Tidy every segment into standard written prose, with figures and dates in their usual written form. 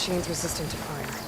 machines resistant to fire.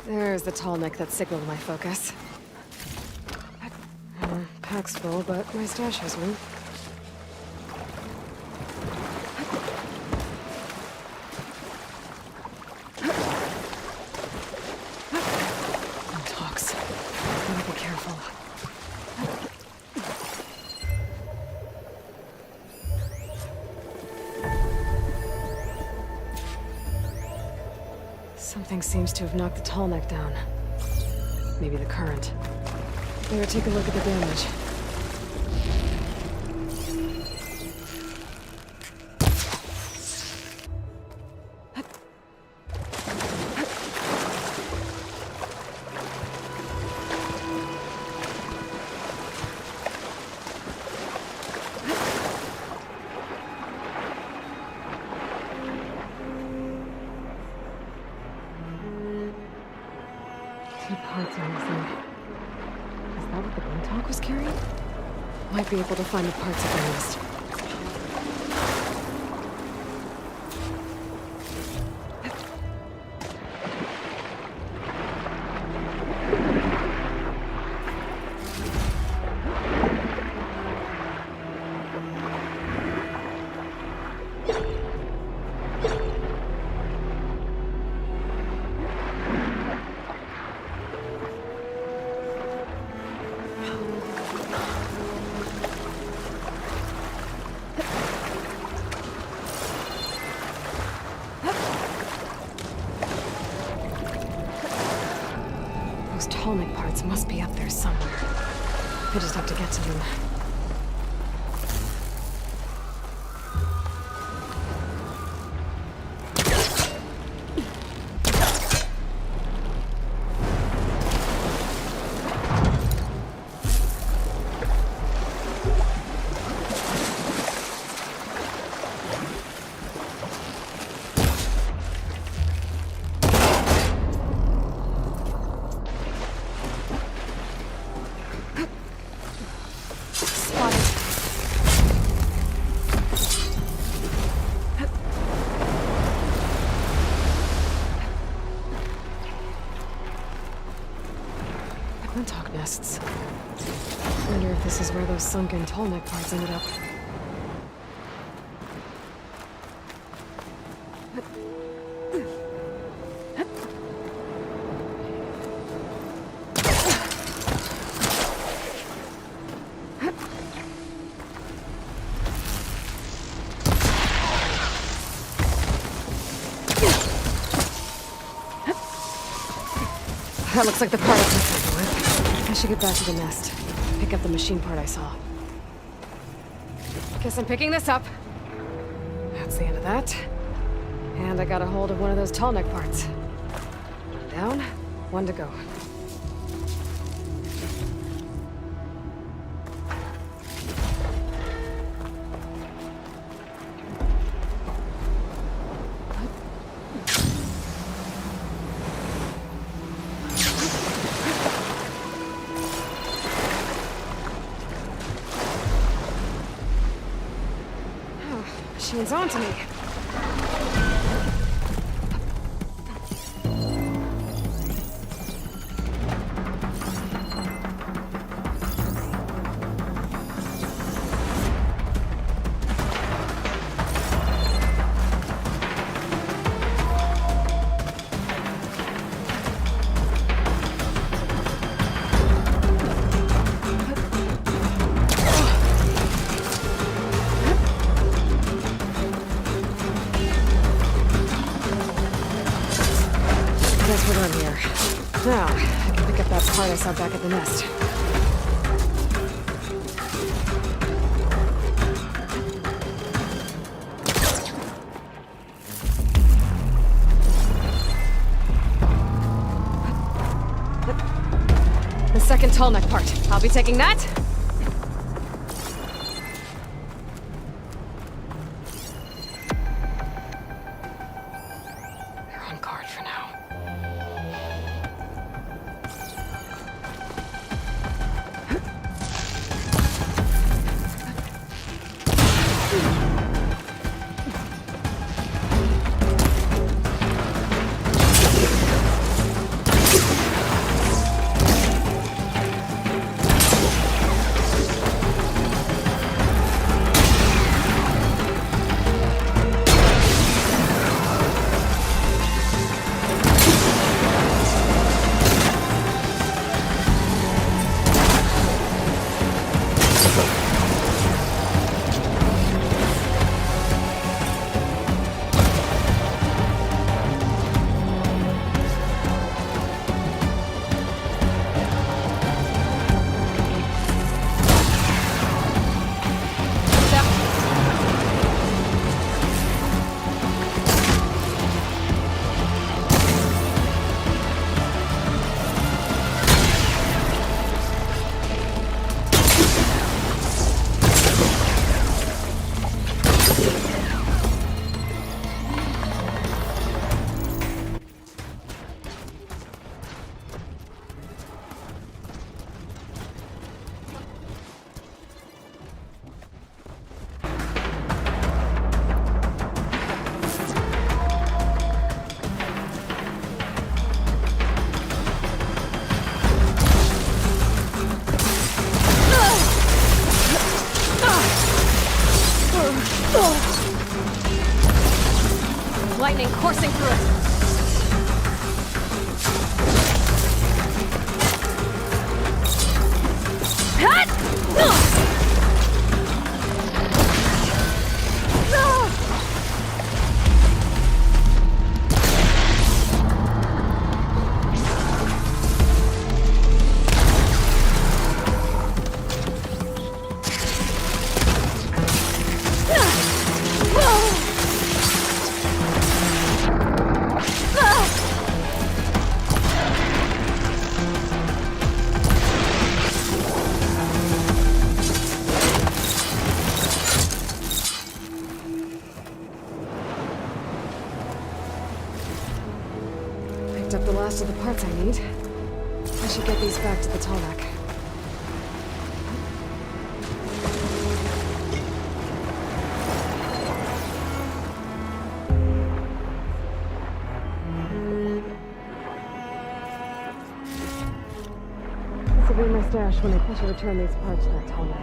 There's the tall neck that signaled my focus. Pack's full, but my stash has room. Talks. Gotta be careful. Something seems to have knocked the tall neck down. Maybe the current. Better take a look at the damage. Parts are missing. Is that what the Guntalk was carrying? Might be able to find the parts if I missed. Tallneck parts must be up there somewhere. I just have to get to them. Wonder if this is where those sunken tall neck parts ended up. That looks like the part I can sample with. I should get back to the nest. Pick up the machine part I saw. Guess I'm picking this up. That's the end of that. And I got a hold of one of those tall neck parts. One down, one to go. Machine's on to me. Guess we're done here. Now, I can pick up that part I saw back at the nest. The second tall neck part. I'll be taking that. They're on guard for now. Lightning coursing through it. Up the last of the parts I need. I should get these back to the Tallneck. This will be my stash when they push or return these parts to that tall neck.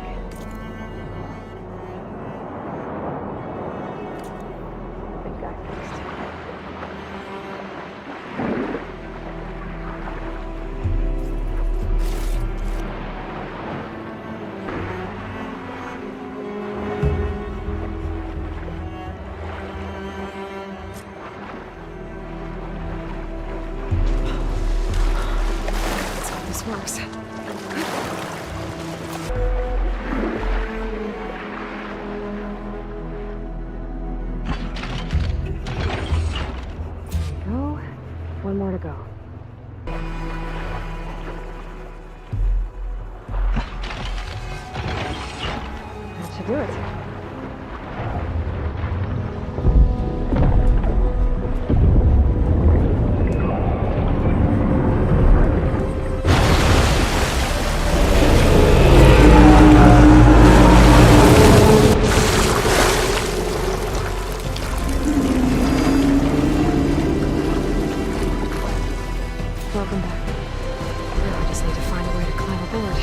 Big guy fixed. Let's hope this works. One more to go. That should do it. Welcome back. Now I just need to find a way to climb aboard.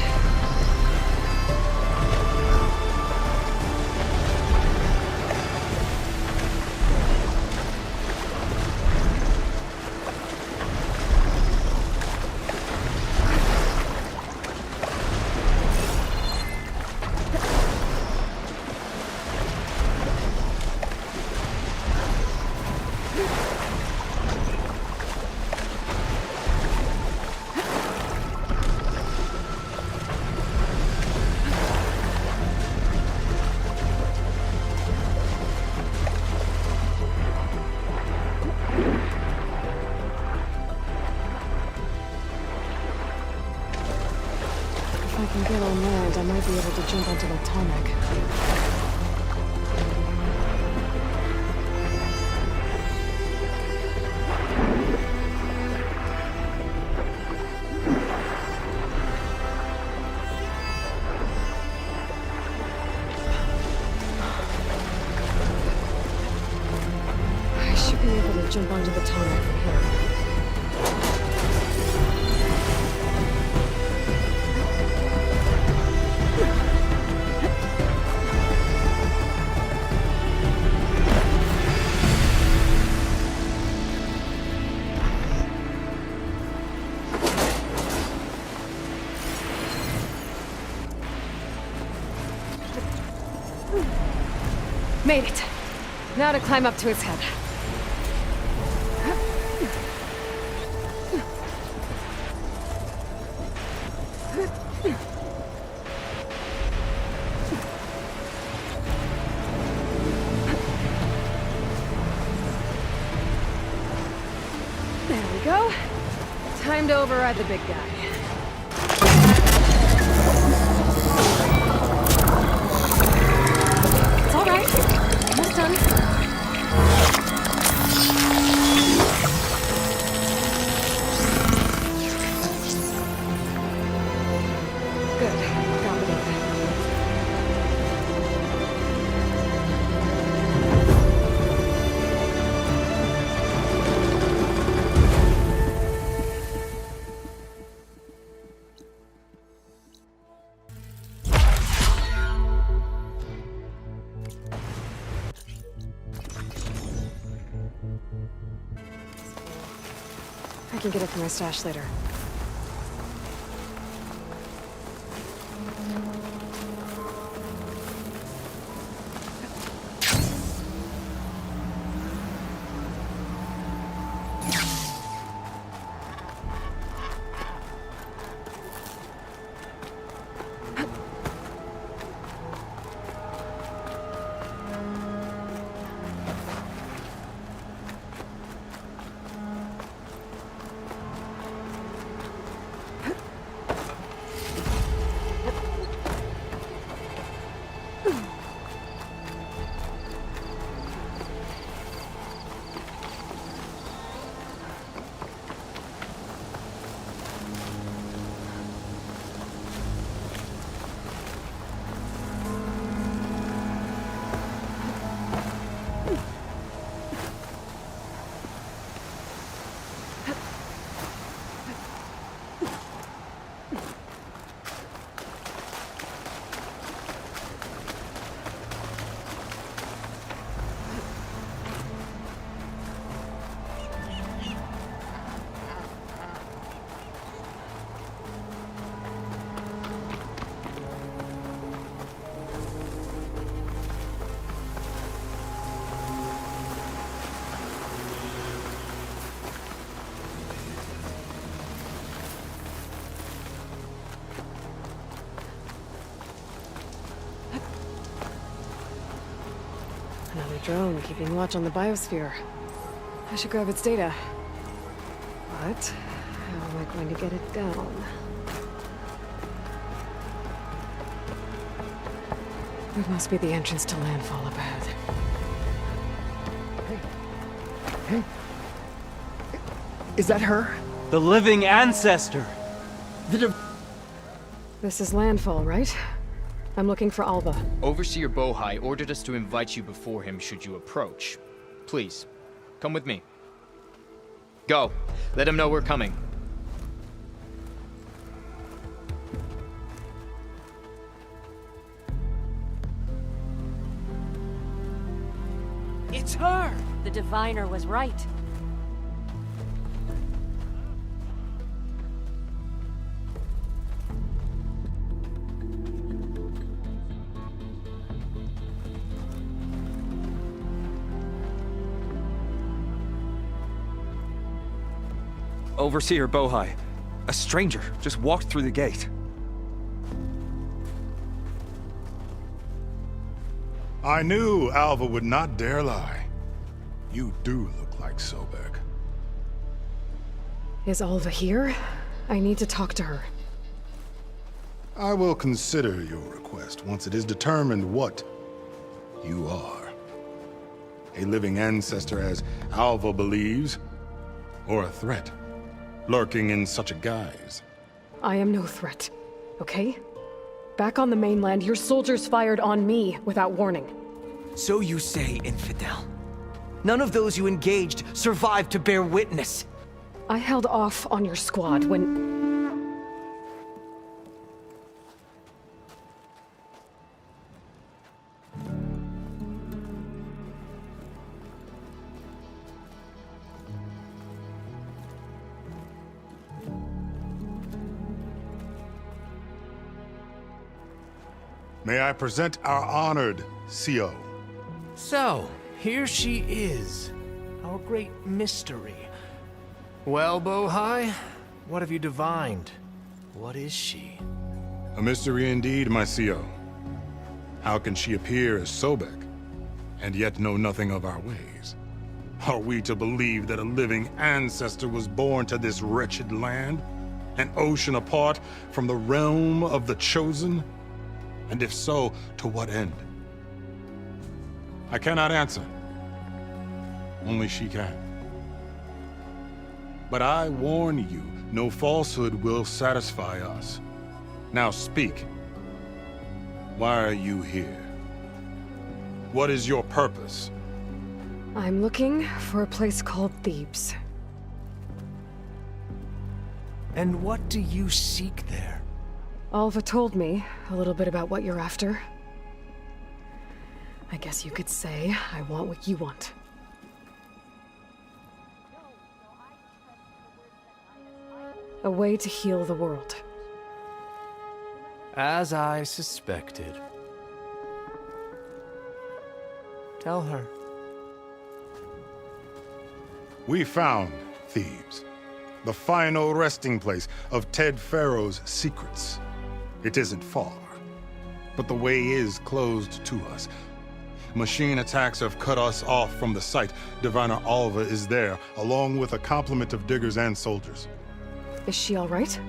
If I can get on land, I might be able to jump onto that tall neck. I should be able to jump onto the tall neck from here. Made it. Now to climb up to its head. There we go. Time to override the big guy. It's all right. Almost done. Good. Got it. I can get it from my stash later. a drone keeping watch on the biosphere. I should grab its data. But how am I going to get it down? It must be the entrance to landfall up ahead. Hey. Is that her? The living ancestor! This is landfall, right? I'm looking for Alva. Overseer 𝗀𝗆 ordered us to invite you before him should you approach. Please, come with me. Go. Let him know we're coming. It's her! The diviner was right. Overseer 𝗀𝗆. A stranger just walked through the gate. I knew Alva would not dare lie. You do look like 𝗀𝗍. Is Alva here? I need to talk to her. I will consider your request once it is determined what you are. A living ancestor as Alva believes, or a threat, lurking in such a guise. I am no threat, okay? Back on the mainland, your soldiers fired on me without warning. So you say, infidel. None of those you engaged survived to bear witness. I held off on your squad when... May I present our honored 𝗀𝗍. So, here she is, our great mystery. Well, 𝗀𝗆, what have you divined? What is she? A mystery indeed, my 𝗀𝗍. How can she appear as 𝗀𝗍, and yet know nothing of our ways? Are we to believe that a living ancestor was born to this wretched land, an ocean apart from the realm of the chosen? And if so, to what end? I cannot answer. Only she can. But I warn you, no falsehood will satisfy us. Now speak. Why are you here? What is your purpose? I'm looking for a place called Thebes. And what do you seek there? Alva told me a little bit about what you're after. I guess you could say I want what you want. A way to heal the world. As I suspected. Tell her. We found Thebes, the final resting place of Ted Pharaoh's secrets. It isn't far, but the way is closed to us. Machine attacks have cut us off from the site. Diviner Alva is there, along with a complement of diggers and soldiers. Is she all right?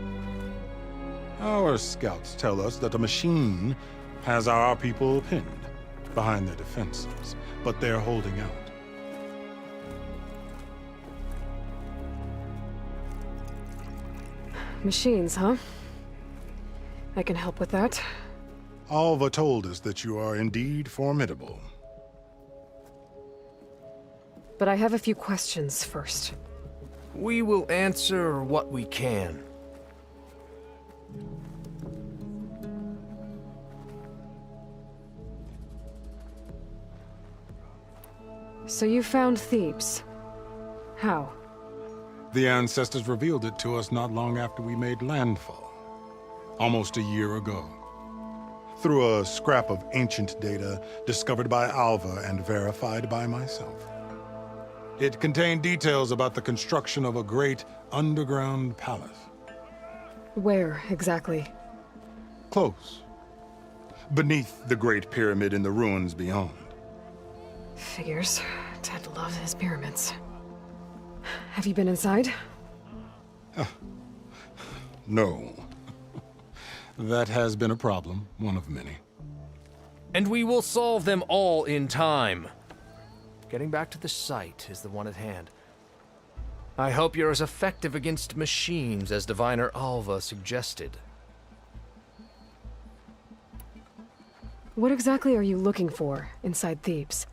Our scouts tell us that the machine has our people pinned behind their defenses, but they're holding out. Machines, huh? I can help with that. Alva told us that you are indeed formidable. But I have a few questions first. We will answer what we can. So you found Thebes. How? The ancestors revealed it to us not long after we made landfall, almost a year ago, through a scrap of ancient data discovered by Alva and verified by myself. It contained details about the construction of a great underground palace. Where, exactly? Close. Beneath the Great Pyramid in the ruins beyond. Figures. Ted loves his pyramids. Have you been inside? No. That has been a problem, one of many. And we will solve them all in time. Getting back to the site is the one at hand. I hope you're as effective against machines as Diviner Alva suggested. What exactly are you looking for inside Thebes?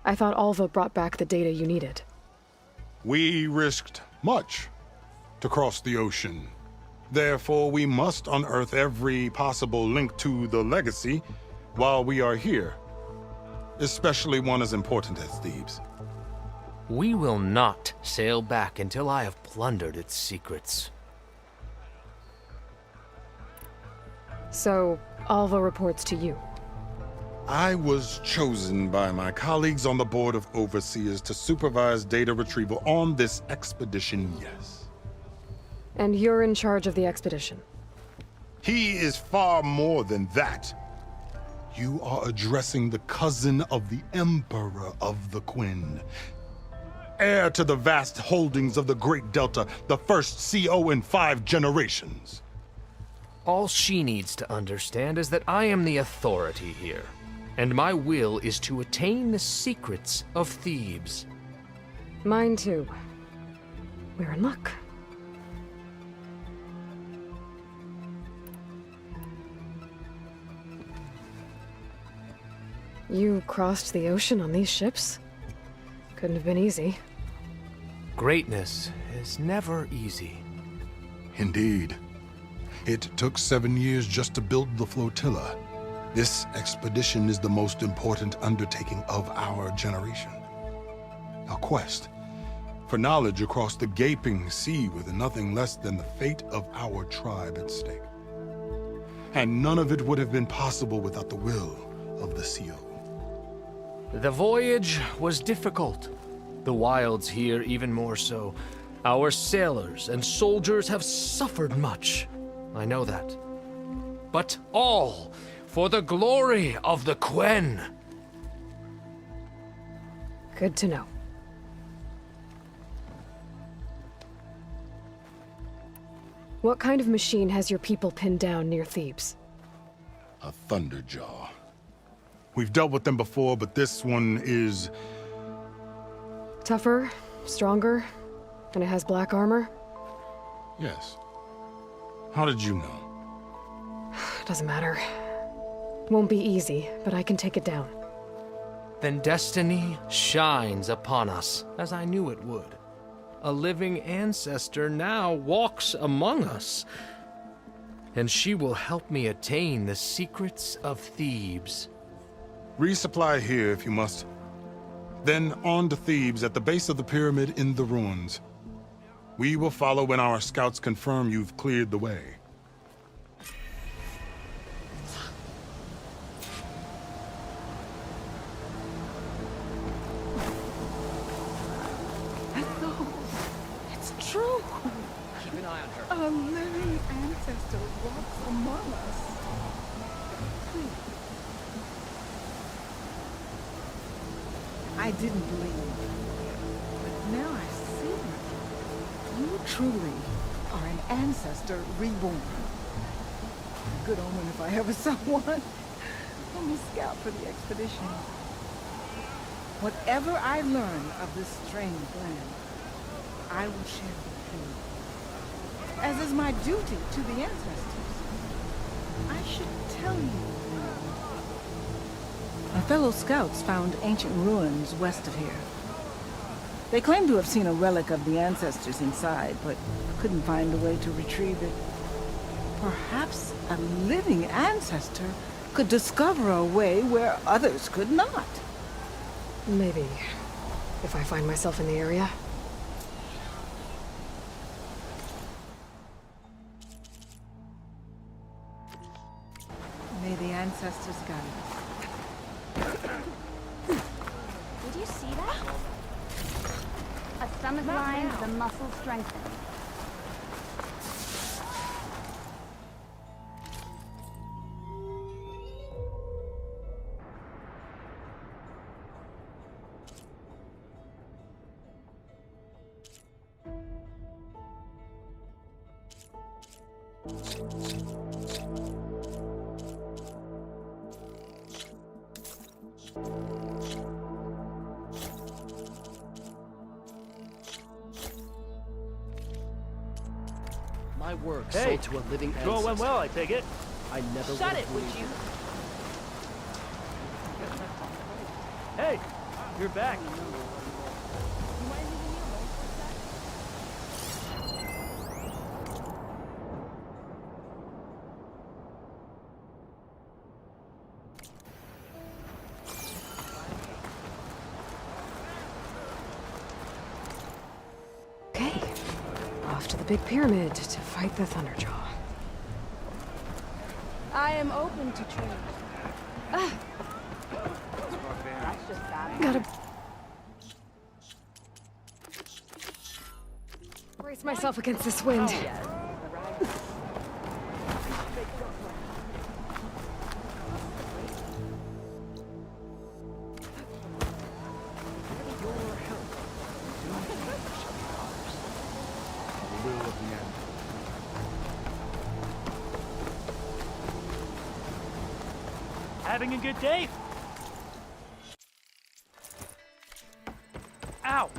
I thought Alva brought back the data you needed. We risked much to cross the ocean. Therefore, we must unearth every possible link to the legacy while we are here, especially one as important as Thebes. We will not sail back until I have plundered its secrets. So, Alva reports to you. I was chosen by my colleagues on the board of overseers to supervise data retrieval on this expedition, yes. And you're in charge of the expedition. He is far more than that. You are addressing the cousin of the Emperor of the Quen, heir to the vast holdings of the Great Delta, the first CO in 5 generations. All she needs to understand is that I am the authority here, and my will is to attain the secrets of Thebes. Mine too. We're in luck. You crossed the ocean on these ships? Couldn't have been easy. Greatness is never easy. Indeed. It took 7 years just to build the flotilla. This expedition is the most important undertaking of our generation. A quest for knowledge across the gaping sea with nothing less than the fate of our tribe at stake. And none of it would have been possible without the will of the CO. The voyage was difficult. The wilds here even more so. Our sailors and soldiers have suffered much. I know that. But all for the glory of the Quen. Good to know. What kind of machine has your people pinned down near Thebes? A Thunderjaw. We've dealt with them before, but this one is... Tougher, stronger, and it has black armor? Yes. How did you know? Doesn't matter. Won't be easy, but I can take it down. Then destiny shines upon us, as I knew it would. A living ancestor now walks among us, and she will help me attain the secrets of Thebes. Resupply here if you must. Then on to Thebes at the base of the pyramid in the ruins. We will follow when our scouts confirm you've cleared the way. It's true. Keep an eye on her. A living ancestor walks among us. I didn't believe, but now I see. You truly are an ancestor reborn. A good omen if I ever saw one. I'm a scout for the expedition. Whatever I learn of this strange land, I will share with you. As is my duty to the ancestors. I should tell you. My fellow scouts found ancient ruins west of here. They claim to have seen a relic of the ancestors inside, but couldn't find a way to retrieve it. Perhaps a living ancestor could discover a way where others could not. Maybe. If I find myself in the area. May the ancestors guide us. Did you see that? A stomach line, the muscle strengthened. My work Hey, sold to a living Go ancestor. went well, I take it. I never Shut would it, have would believed you? Hey, you're back. Okay, off to the big pyramid to fight the Thunderjaw. I am open to trade. That's just bad. Gotta brace myself against this wind. The will of the end. Having a good day? Ow!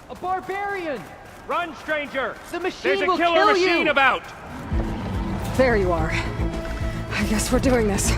A barbarian! Run, stranger! The machine There's a will killer kill machine you! about! There you are. I guess we're doing this.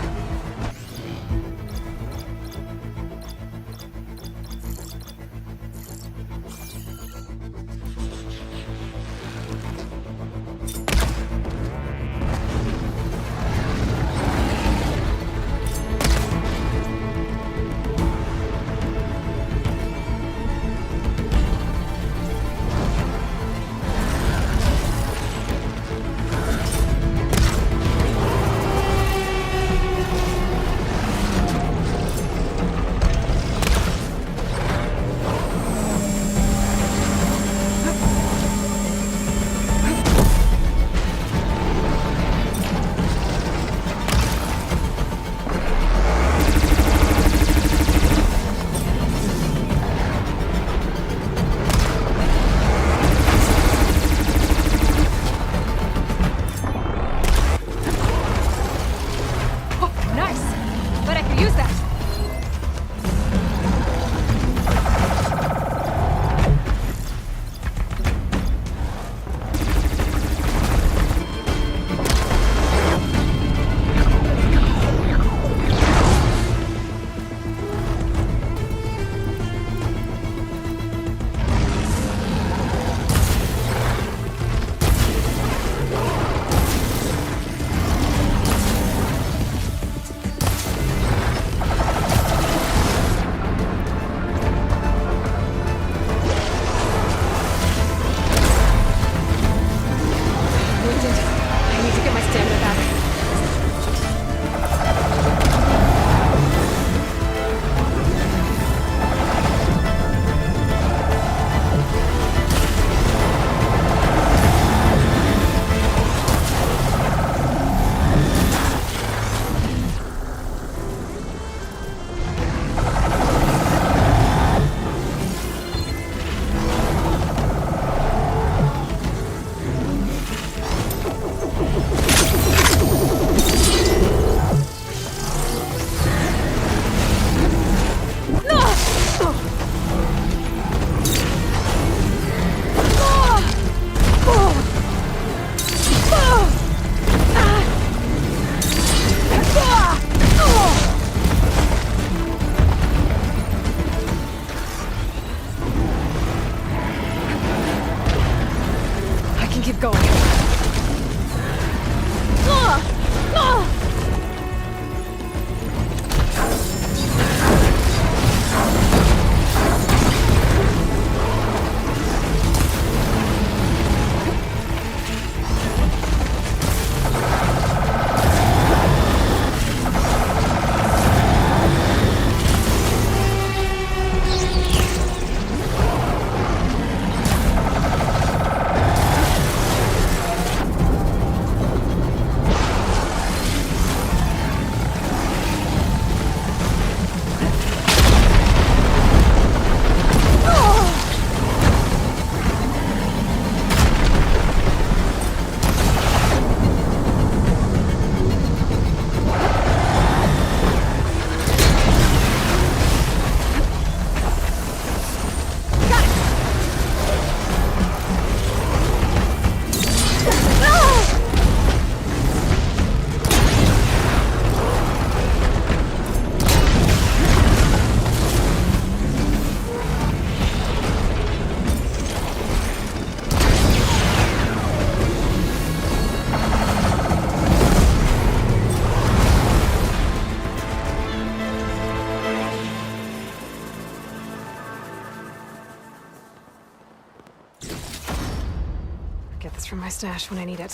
Get this from my stash when I need it.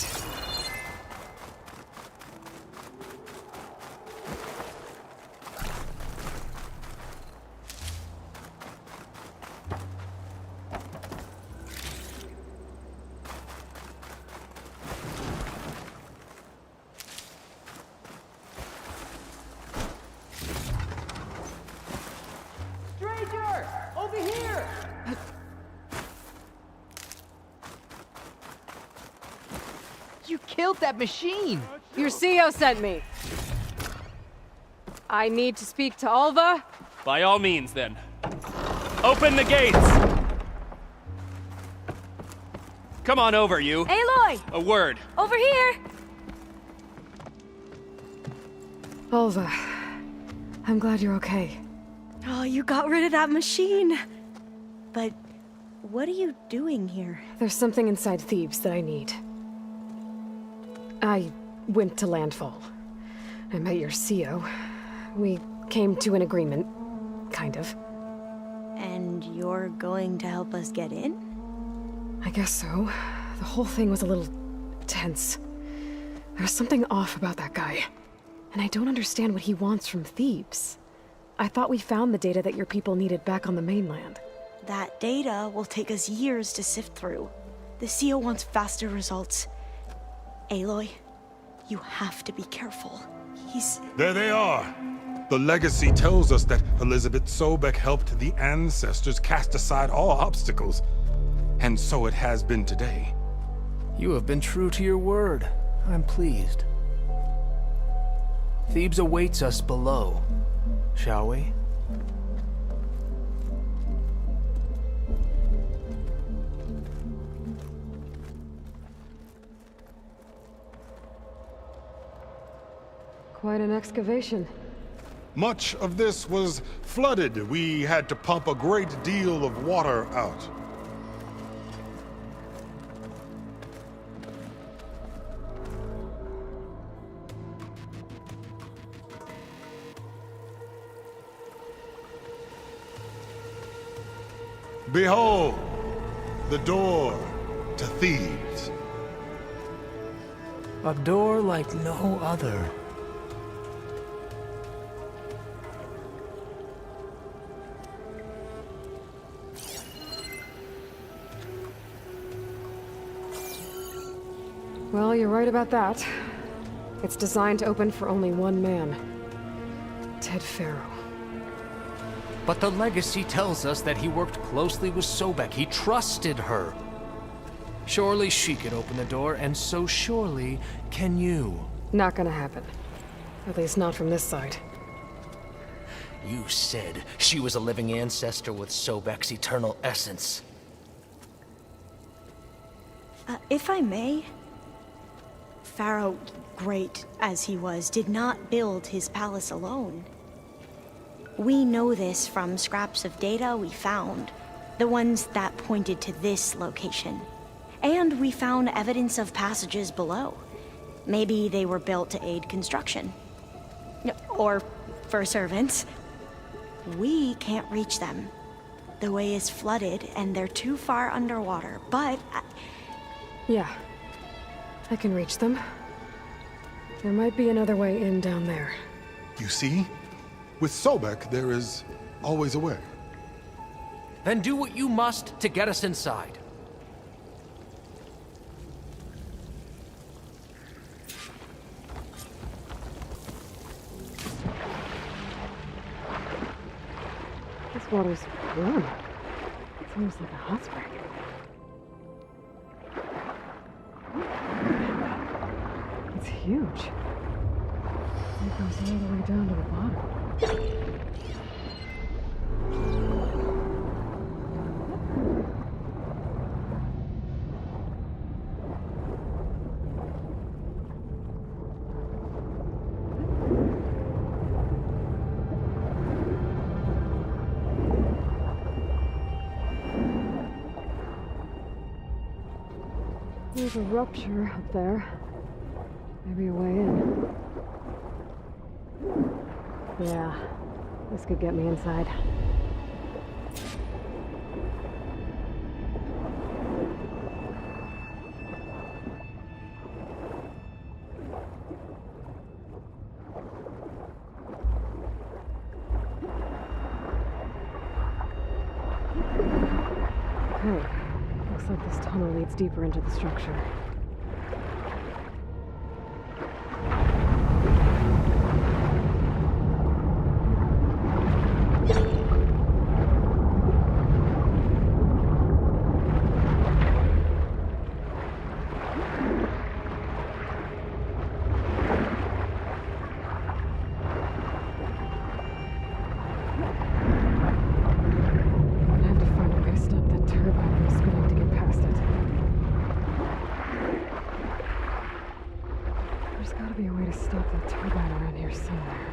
Stranger! Over here! You killed that machine! Your CEO sent me. I need to speak to 𝗀𝗏. By all means, then. Open the gates! Come on over, you. Aloy! A word. Over here! 𝗀𝗏, I'm glad you're okay. Oh, you got rid of that machine. But what are you doing here? There's something inside Thebes that I need. I went to landfall. I met your CEO. We came to an agreement, kind of. And you're going to help us get in? I guess so. The whole thing was a little tense. There was something off about that guy. And I don't understand what he wants from Thebes. I thought we found the data that your people needed back on the mainland. That data will take us years to sift through. The CEO wants faster results. Aloy, you have to be careful. There they are! The legacy tells us that 𝗀𝗏𝗄𝗏 helped the ancestors cast aside all obstacles. And so it has been today. You have been true to your word. I'm pleased. Thebes awaits us below. Shall we? Quite an excavation. Much of this was flooded. We had to pump a great deal of water out. Behold, the door to Thebes. A door like no other. Well, you're right about that. It's designed to open for only one man. 𝗏𝗏. But the legacy tells us that he worked closely with 𝗀𝗏. He trusted her. Surely she could open the door, and so surely can you. Not gonna happen. At least not from this side. You said she was a living ancestor with 𝗀𝗏's eternal essence. If I may, Pharaoh, great as he was, did not build his palace alone. We know this from scraps of data we found, the ones that pointed to this location. And we found evidence of passages below. Maybe they were built to aid construction. Or for servants. We can't reach them. The way is flooded and they're too far underwater, but... Yeah. I can reach them. There might be another way in down there. You see? With 𝗀𝗏, there is always a way. Then do what you must to get us inside. This water's warm. It's almost like a hot spring. It's huge. It goes all the way down to the bottom. There's a rupture up there. Maybe a way in. Yeah, this could get me inside. Okay. Looks like this tunnel leads deeper into the structure. Stop that turbine around here somewhere.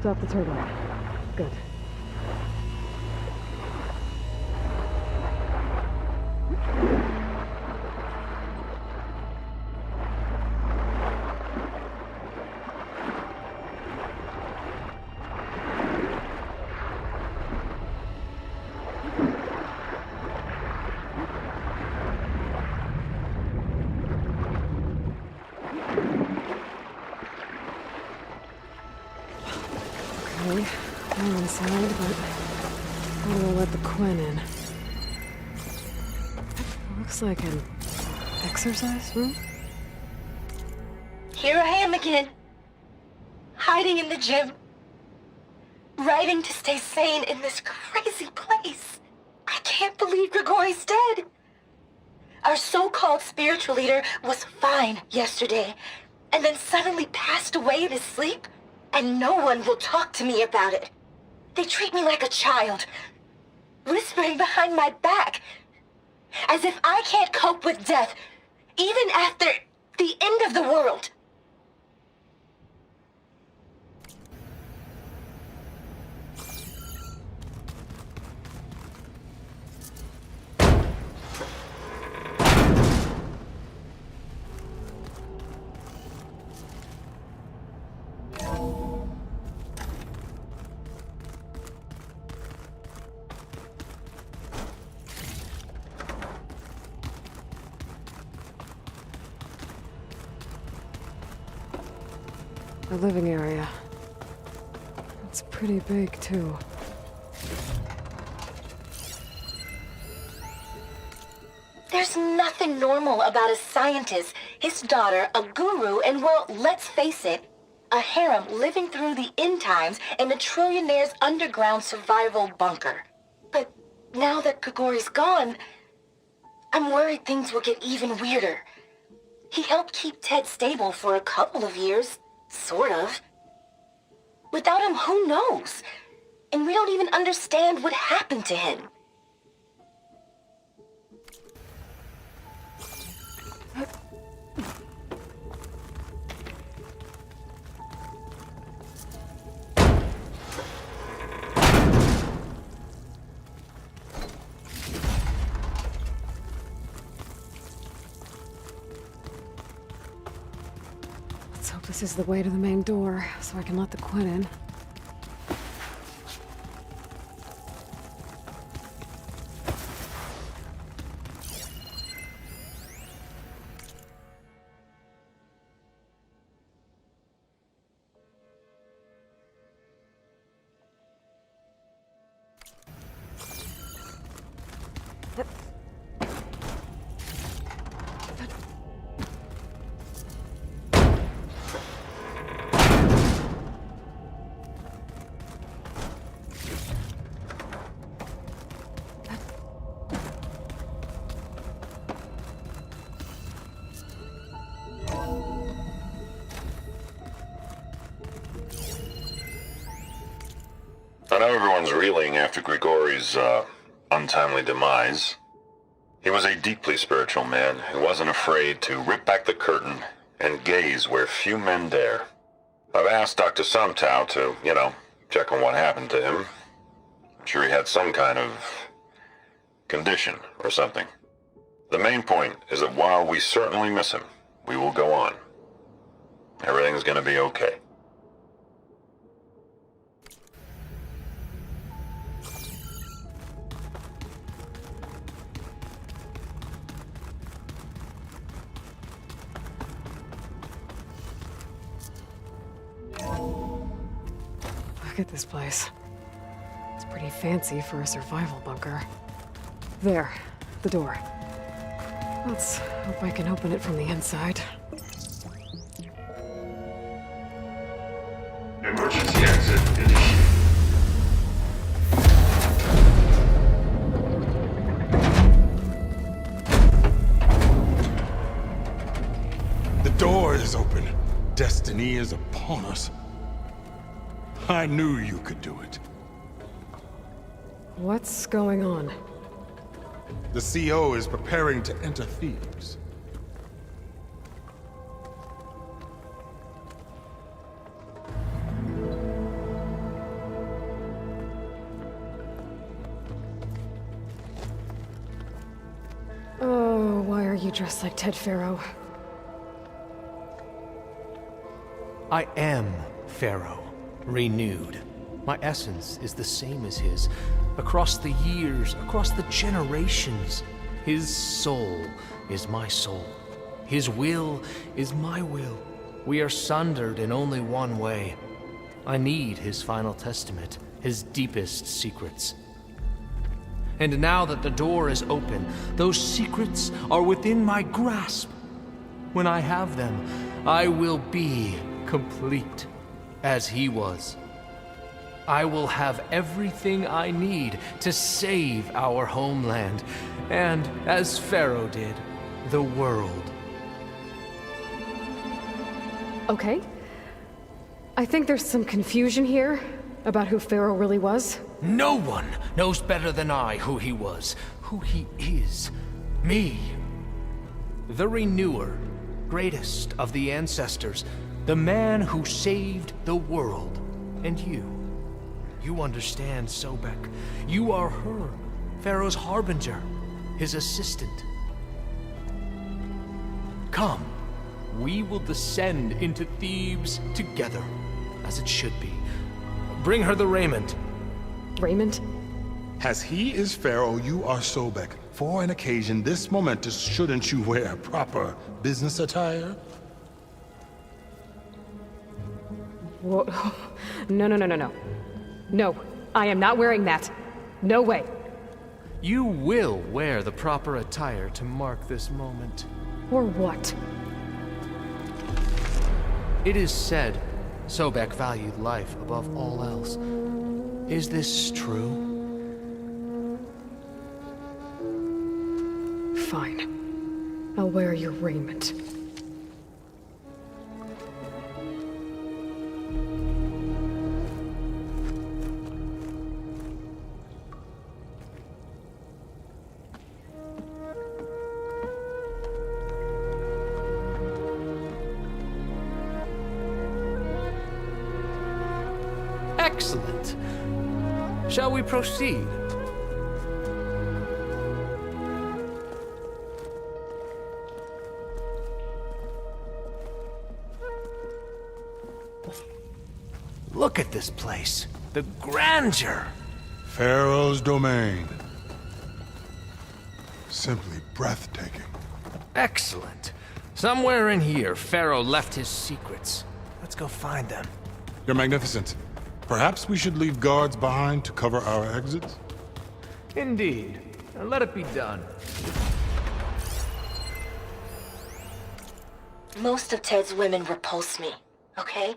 Stop the turbine. Good. Okay, I'm inside, but how do I let the Quen in? It looks like an exercise room? Here I am again, hiding in the gym, writing to stay sane in this crazy place. I can't believe Grigori's dead. Our so-called spiritual leader was fine yesterday, and then suddenly passed away in his sleep, and no one will talk to me about it. They treat me like a child, whispering behind my back, as if I can't cope with death, even after the end of the world. The living area. It's pretty big, too. There's nothing normal about a scientist, his daughter, a guru, and well, let's face it, a harem living through the end times in a trillionaire's underground survival bunker. But now that Grigori's gone, I'm worried things will get even weirder. He helped keep Ted stable for a couple of years. Sort of. Without him, who knows? And we don't even understand what happened to him. Let's hope this is the way to the main door, so I can let the Quen in. I know everyone's reeling after Grigori's, untimely demise. He was a deeply spiritual man who wasn't afraid to rip back the curtain and gaze where few men dare. I've asked Dr. 𝗀𝗪 to, check on what happened to him. I'm sure he had some kind of condition or something. The main point is that while we certainly miss him, we will go on. Everything's gonna be okay. at this place. It's pretty fancy for a survival bunker. There, the door. Let's hope I can open it from the inside. Emergency exit initiated. The door is open. Destiny is upon us. I knew you could do it. What's going on? The CO is preparing to enter Thebes. Oh, why are you dressed like Ted Pharaoh? I am Pharaoh, renewed. My essence is the same as his. Across the years, across the generations, his soul is my soul. His will is my will. We are sundered in only one way. I need his final testament, his deepest secrets. And now that the door is open, those secrets are within my grasp. When I have them, I will be complete, as he was. I will have everything I need to save our homeland, and, as Pharaoh did, the world. Okay. I think there's some confusion here about who Pharaoh really was. No one knows better than I who he was, who he is. Me. The Renewer, greatest of the ancestors, the man who saved the world. And you. You understand, 𝗀𝗍𝗃. You are her, Pharaoh's harbinger, his assistant. Come, we will descend into Thebes together, as it should be. Bring her the raiment. Raiment? As he is Pharaoh, you are 𝗀𝗍𝗃. For an occasion this momentous, shouldn't you wear proper business attire? Whoa. No. No, I am not wearing that. No way. You will wear the proper attire to mark this moment. Or what? It is said 𝗀𝗍𝗃 valued life above all else. Is this true? Fine. I'll wear your raiment. Excellent. Shall we proceed? Look at this place. The grandeur. Pharaoh's domain. Simply breathtaking. Excellent. Somewhere in here, Pharaoh left his secrets. Let's go find them. You're magnificent. Perhaps we should leave guards behind to cover our exits? Indeed. Now let it be done. Most of Ted's women repulse me, okay?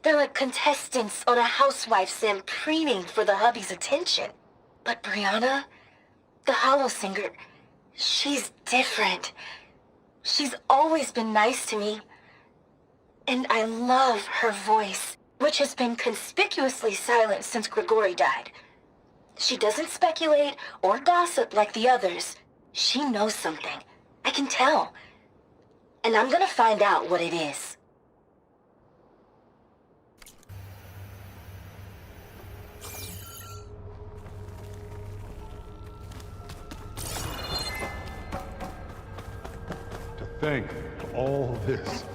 They're like contestants on a housewife sim preening for the hubby's attention. But Brianna, the hollow singer, she's different. She's always been nice to me. And I love her voice, which has been conspicuously silent since Grigori died. She doesn't speculate or gossip like the others. She knows something. I can tell. And I'm gonna find out what it is. To think of all this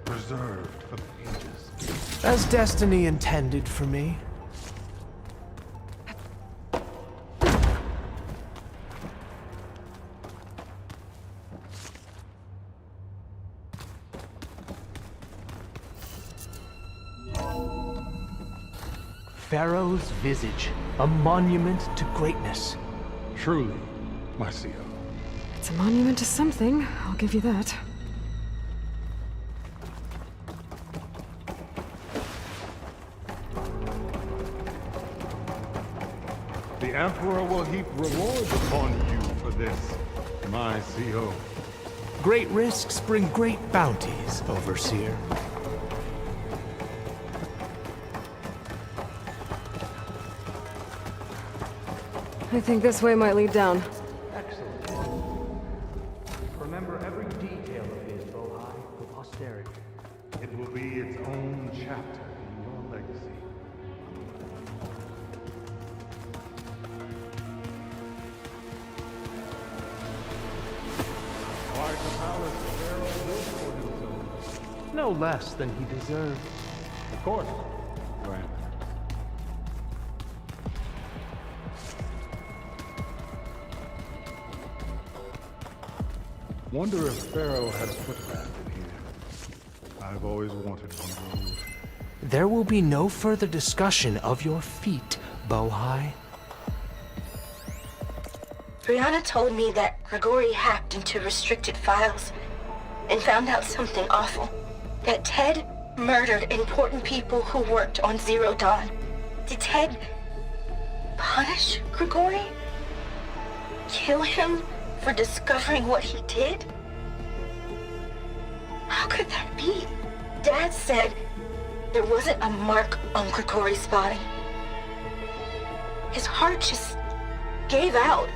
reserved for the ages. As destiny intended for me. Pharaoh's visage, a monument to greatness. Truly, my CO. It's a monument to something, I'll give you that. The Emperor will heap rewards upon you for this, my CO. Great risks bring great bounties, Overseer. I think this way might lead down. Excellent. Remember every detail of his 𝗀𝗆 for posterity. It will be its own chapter in your legacy. Quite the palace Pharaoh built for himself. No less than he deserved. Of course, Grand. Wonder if Pharaoh had a footpath in here. I've always wanted one of those. There will be no further discussion of your feat, 𝗀𝗆. Brianna told me that Grigori hacked into restricted files and found out something awful. That Ted murdered important people who worked on Zero Dawn. Did Ted punish Grigori? Kill him for discovering what he did? How could that be? Dad said there wasn't a mark on Grigori's body. His heart just gave out.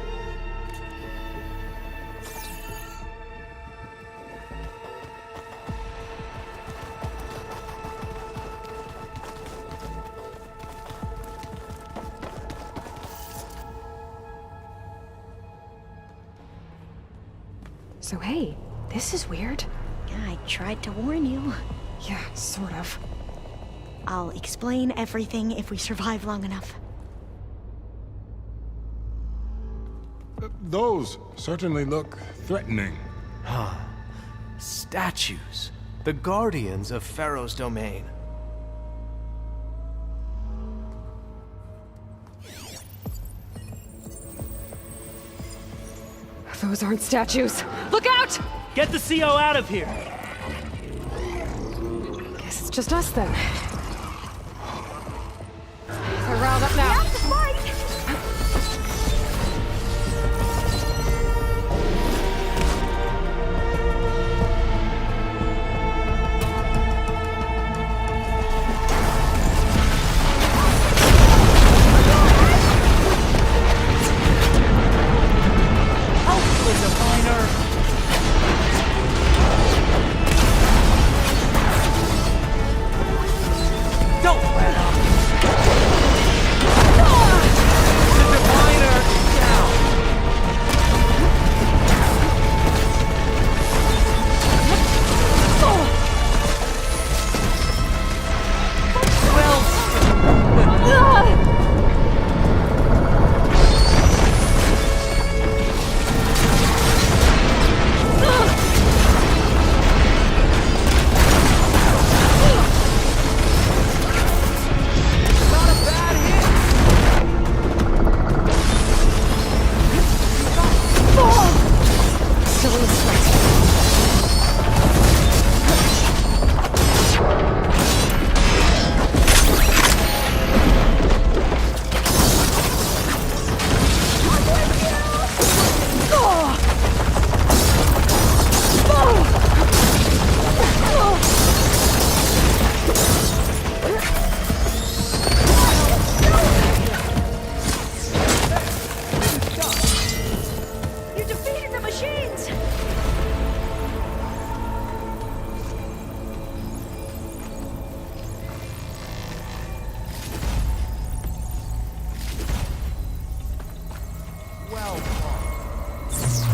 So hey, this is weird. Yeah, I tried to warn you. Yeah, sort of. I'll explain everything if we survive long enough. Those certainly look threatening. Huh. Statues. The guardians of Pharaoh's domain. Those aren't statues. Look out! Get the CO out of here! Guess it's just us then. They're riled up now.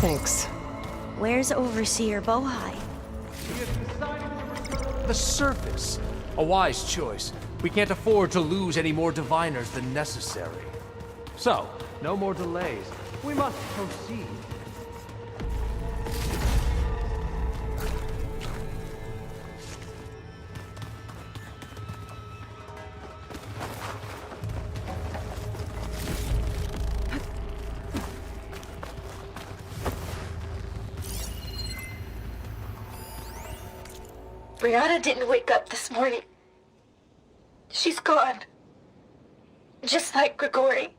Thanks. Where's Overseer 𝗀𝗆? The surface. A wise choice. We can't afford to lose any more diviners than necessary. So, no more delays. We must proceed. Brianna didn't wake up this morning. She's gone. Just like Grigori.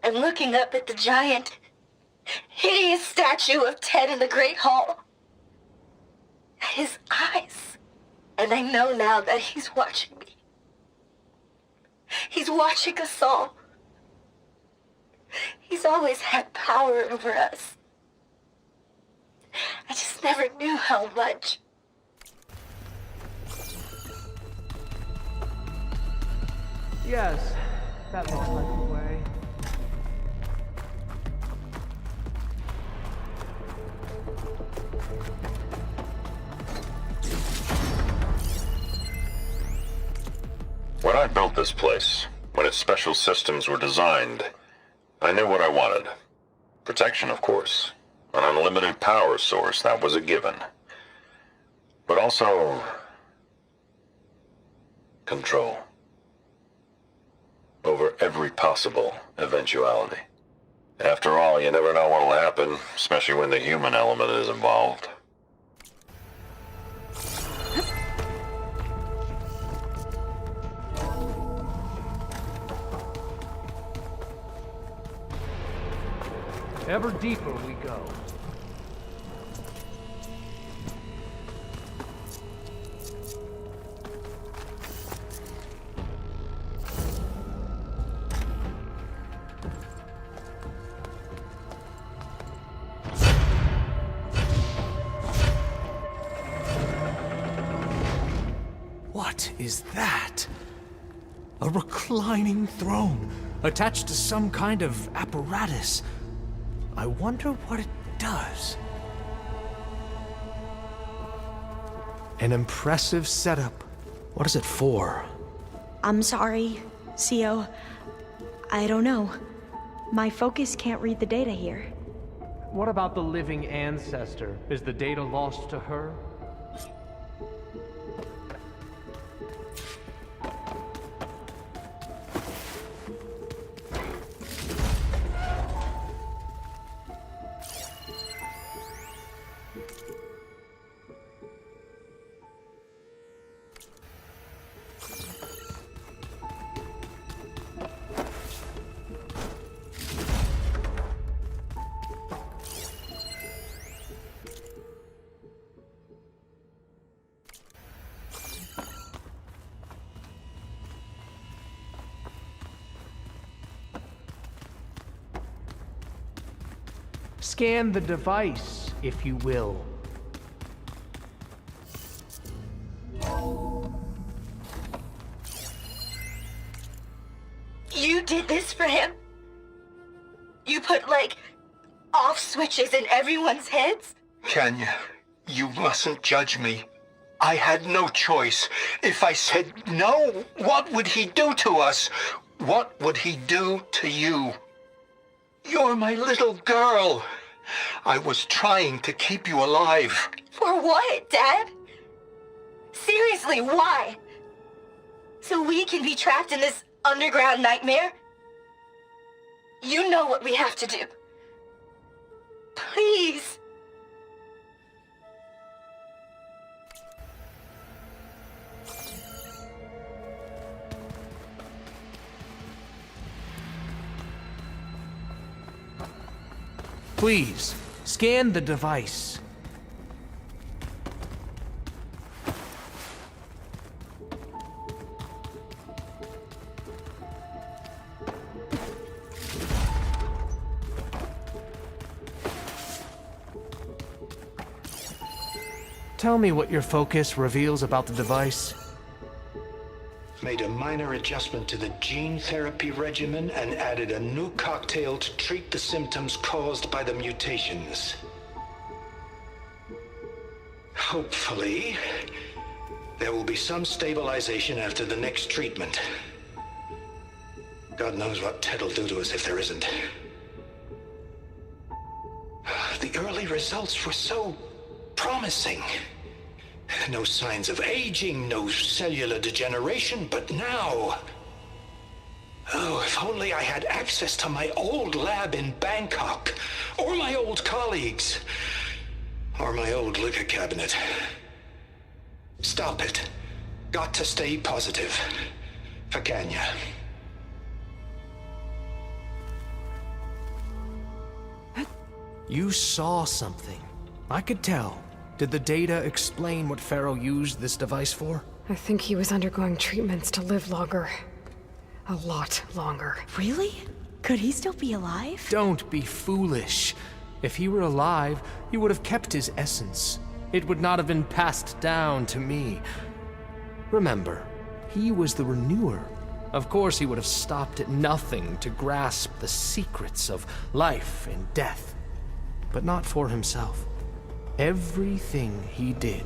I'm looking up at the giant, hideous statue of Ted in the Great Hall. At his eyes. And I know now that he's watching me. He's watching us all. He's always had power over us. I just never knew how much. Yes, that looks like the way. When I built this place, when its special systems were designed, I knew what I wanted. Protection, of course. An unlimited power source, that was a given. But also... control. Over every possible eventuality. After all, you never know what'll happen, especially when the human element is involved. Ever deeper we go. What is that? A reclining throne, attached to some kind of apparatus. I wonder what it does. An impressive setup. What is it for? I'm sorry, 𝗀𝗄. I don't know. My focus can't read the data here. What about the living ancestor? Is the data lost to her? Scan the device, if you will. You did this for him? You put, like, off switches in everyone's heads? Kenya, you mustn't judge me. I had no choice. If I said no, what would he do to us? What would he do to you? You're my little girl. I was trying to keep you alive. For what, Dad? Seriously, why? So we can be trapped in this underground nightmare? You know what we have to do. Please. Please, scan the device. Tell me what your focus reveals about the device. Made a minor adjustment to the gene therapy regimen and added a new cocktail to treat the symptoms caused by the mutations. Hopefully, there will be some stabilization after the next treatment. God knows what Ted'll do to us if there isn't. The early results were so promising. No signs of aging, no cellular degeneration, but now... Oh, if only I had access to my old lab in Bangkok, or my old colleagues, or my old liquor cabinet. Stop it. Got to stay positive. For Kenya. You saw something. I could tell. Did the data explain what Pharaoh used this device for? I think he was undergoing treatments to live longer. A lot longer. Really? Could he still be alive? Don't be foolish. If he were alive, he would have kept his essence. It would not have been passed down to me. Remember, he was the renewer. Of course he would have stopped at nothing to grasp the secrets of life and death. But not for himself. Everything he did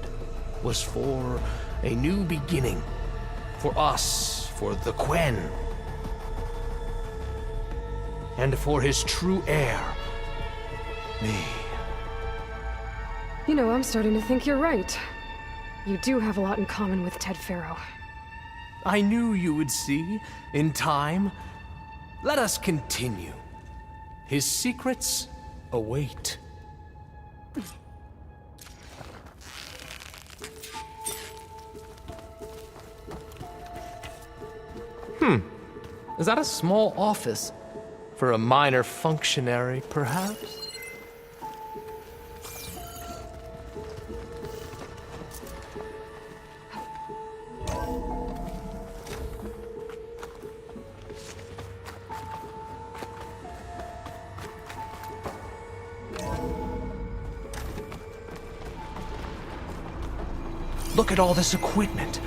was for a new beginning. For us, for the Quen. And for his true heir, me. You know, I'm starting to think you're right. You do have a lot in common with Ted Pharaoh. I knew you would see, in time. Let us continue. His secrets await. Is that a small office? For a minor functionary, perhaps? Look at all this equipment.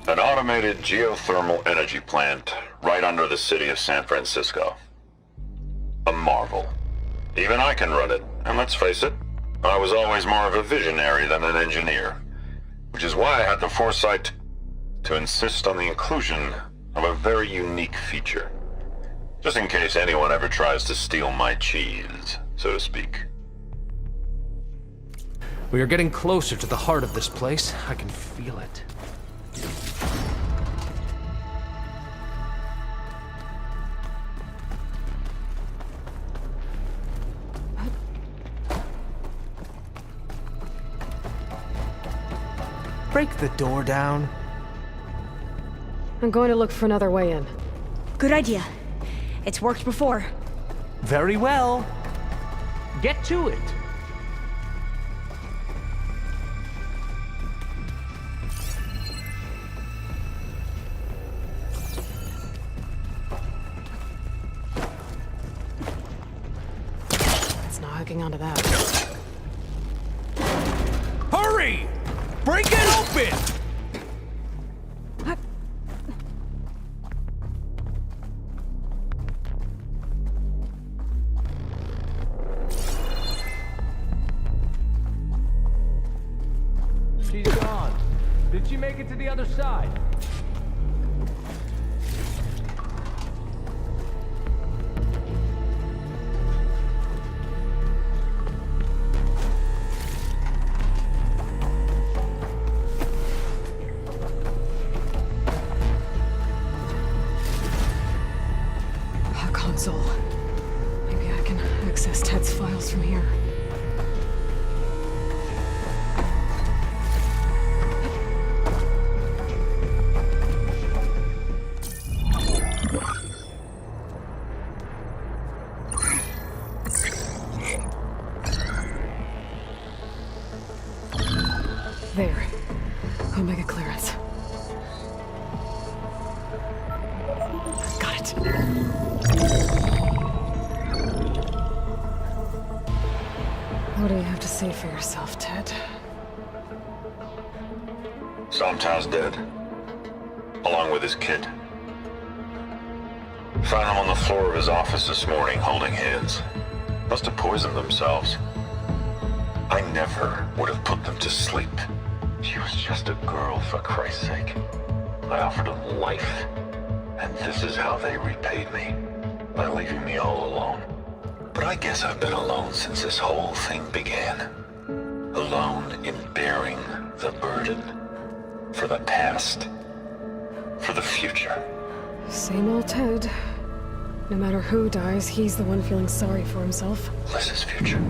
An automated geothermal energy plant right under the city of San Francisco. A marvel. Even I can run it, and let's face it, I was always more of a visionary than an engineer, which is why I had the foresight to insist on the inclusion of a very unique feature, just in case anyone ever tries to steal my cheese, so to speak. We are getting closer to the heart of this place. I can feel it. Break the door down. I'm going to look for another way in. Good idea. It's worked before. Very well. Get to it. It's not hooking onto that. Hurry! Break it open! She's gone. Did she make it to the other side? Console. Maybe I can access Ted's files from here. There. Omega clearance. Got it. What do you have to say for yourself, Ted? Somtow's dead, along with his kid. Found him on the floor of his office this morning, holding hands. Must have poisoned themselves. I never would have put them to sleep. She was just a girl, for Christ's sake. I offered them life, and this is how they repaid me, by leaving me all alone. But I guess I've been alone since this whole thing began. Alone in bearing the burden. For the past. For the future. Same old Ted. No matter who dies, he's the one feeling sorry for himself. Liz's future.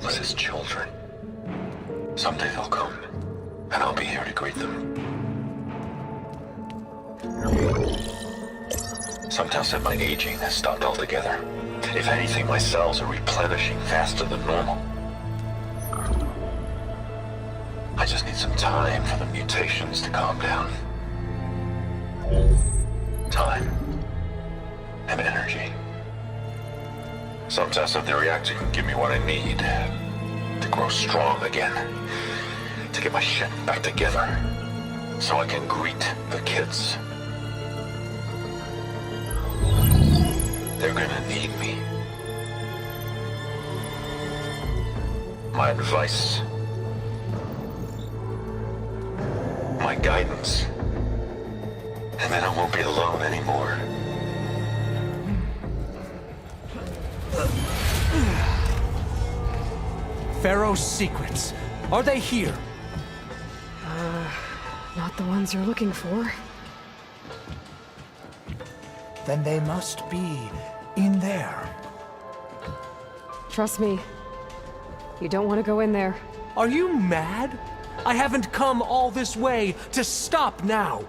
Liz's children. Someday they'll come. and I'll be here to greet them. Some tell said my aging has stopped altogether. If anything, my cells are replenishing faster than normal. I just need some time for the mutations to calm down. Time. And energy. Some test said the reactor can give me what I need to grow strong again. To get my shit back together. So I can greet the kids. They're gonna need me. My advice. My guidance. And then I won't be alone anymore. Pharaoh's secrets. Are they here? Not the ones you're looking for. Then they must be in there. Trust me. You don't want to go in there. Are you mad? I haven't come all this way to stop now.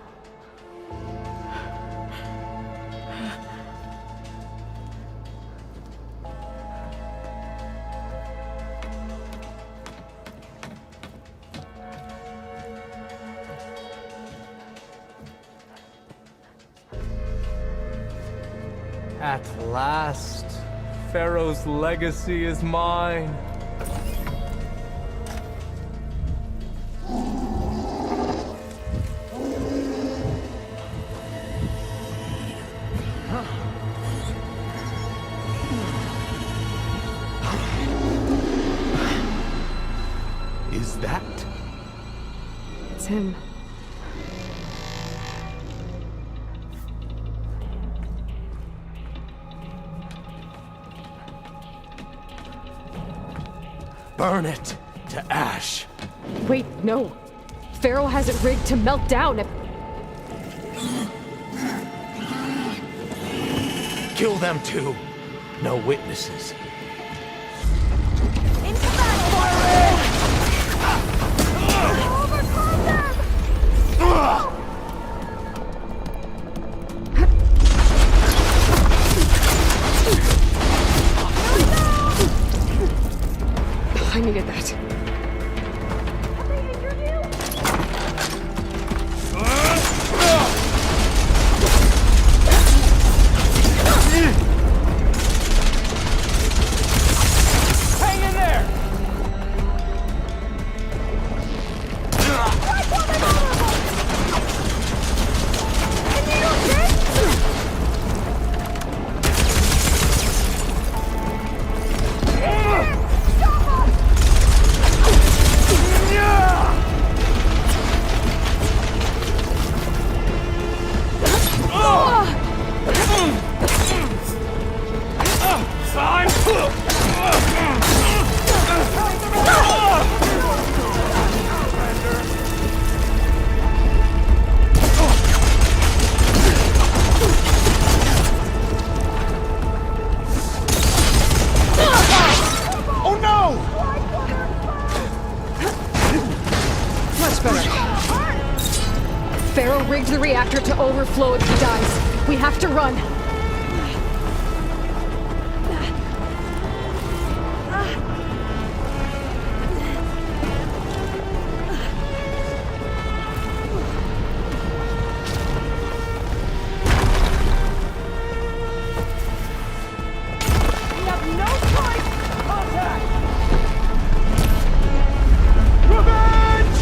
At last, Pharaoh's legacy is mine. Is that? It's him. Burn it to ash. Wait, no. Pharaoh has it rigged to melt down if... Kill them too. No witnesses. Into battle! Overcome them! I needed that. Hang in there! Pharaoh rigged the reactor to overflow if he dies. We have to run. We have no choice! Contact! Revenge!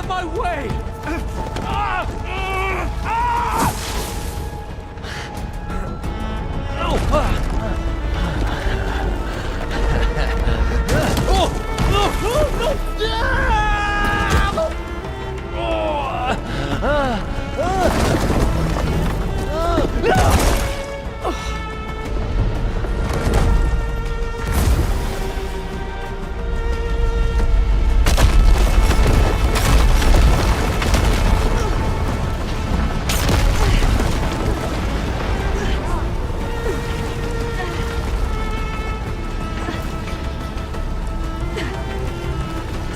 of my way!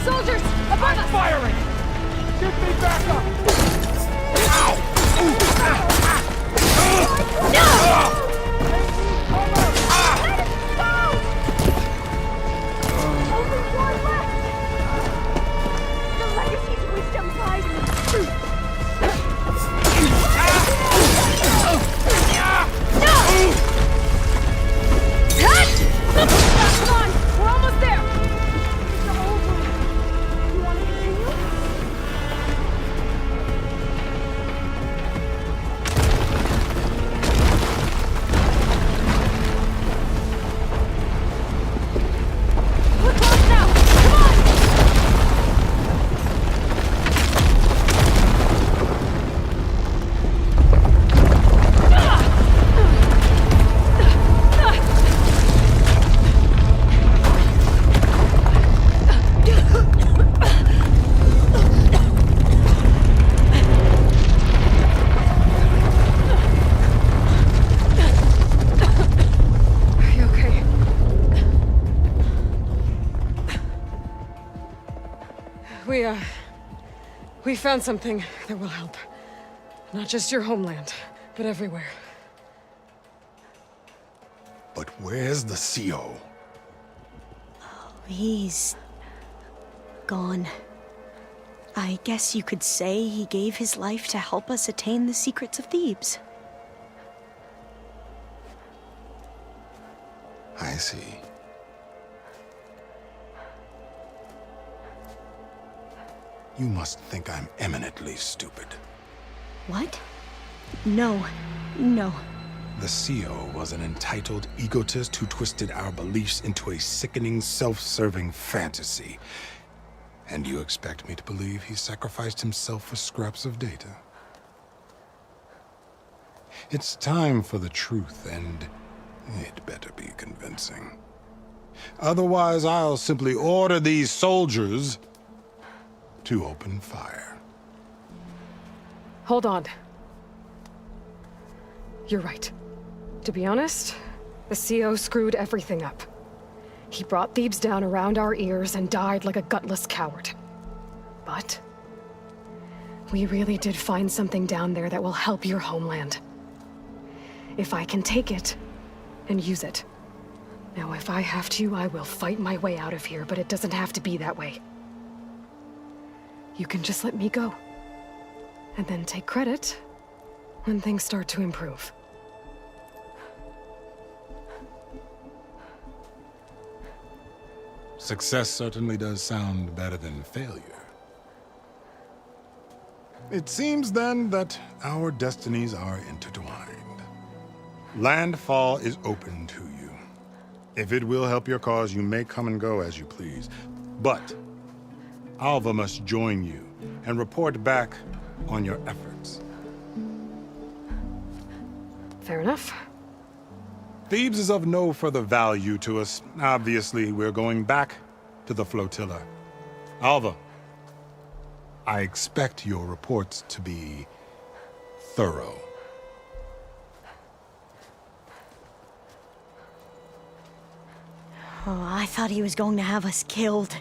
Soldiers, above us! Firing! Give me backup! No! Come on! We're almost there! It's over. You want to continue? We're close now! Come on! We found something that will help. Not just your homeland, but everywhere. But where's the CO? He's gone. I guess you could say he gave his life to help us attain the secrets of Thebes. I see. You must think I'm eminently stupid. What? No. No. The CO was an entitled egotist who twisted our beliefs into a sickening, self-serving fantasy. And you expect me to believe he sacrificed himself for scraps of data? It's time for the truth, and it better be convincing. Otherwise, I'll simply order these soldiers to open fire. Hold on. You're right. To be honest, the CO screwed everything up. He brought Thebes down around our ears and died like a gutless coward. But we really did find something down there that will help your homeland. If I can take it and use it. Now, if I have to, I will fight my way out of here, but it doesn't have to be that way. You can just let me go. And then take credit when things start to improve. Success certainly does sound better than failure. It seems then that our destinies are intertwined. Landfall is open to you. If it will help your cause, you may come and go as you please. But 𝗀𝗏 must join you and report back on your efforts. Fair enough. Thebes is of no further value to us. Obviously, we're going back to the flotilla. 𝗀𝗏, I expect your reports to be thorough. Oh, I thought he was going to have us killed.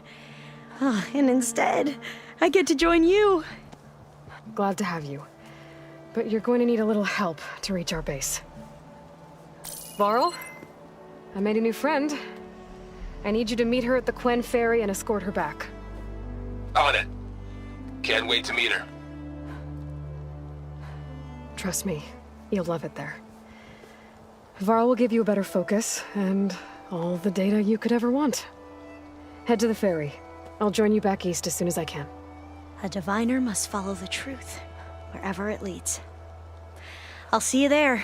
Oh, and instead, I get to join you. Glad to have you. But you're going to need a little help to reach our base. Varl, I made a new friend. I need you to meet her at the Quen ferry and escort her back. On it. Can't wait to meet her. Trust me, you'll love it there. Varl will give you a better focus and all the data you could ever want. Head to the ferry. I'll join you back east as soon as I can. A diviner must follow the truth, wherever it leads. I'll see you there.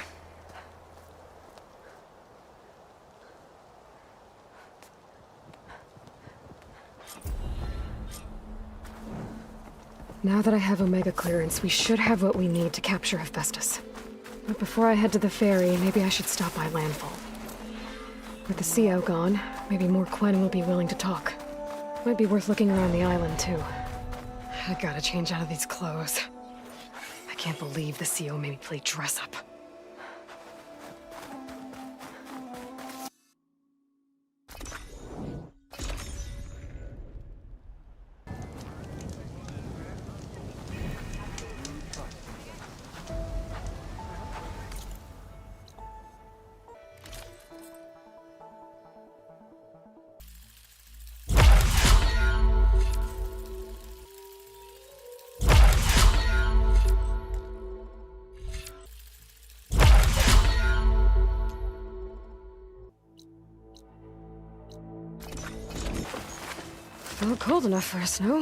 Now that I have Omega clearance, we should have what we need to capture Hephaestus. But before I head to the ferry, maybe I should stop by Landfall. With the CO gone, maybe more Quen will be willing to talk. Might be worth looking around the island, too. I gotta change out of these clothes. I can't believe the CO made me play dress-up. Not cold enough for a snow.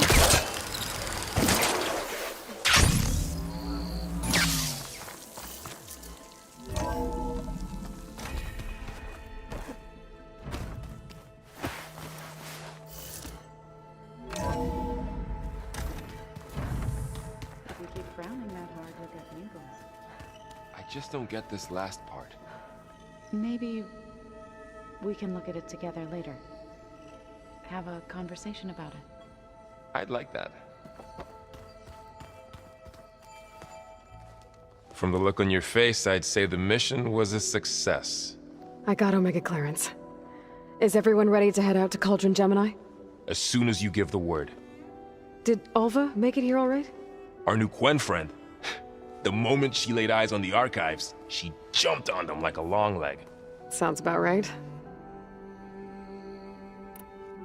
I just don't get this last part. Maybe we can look at it together later. Have a conversation about it. I'd like that. From the look on your face, I'd say the mission was a success. I got Omega clearance. Is everyone ready to head out to Cauldron Gemini? As soon as you give the word. Did 𝗀𝗏 make it here all right? Our new Quen friend. The moment she laid eyes on the archives, she jumped on them like a long leg. Sounds about right.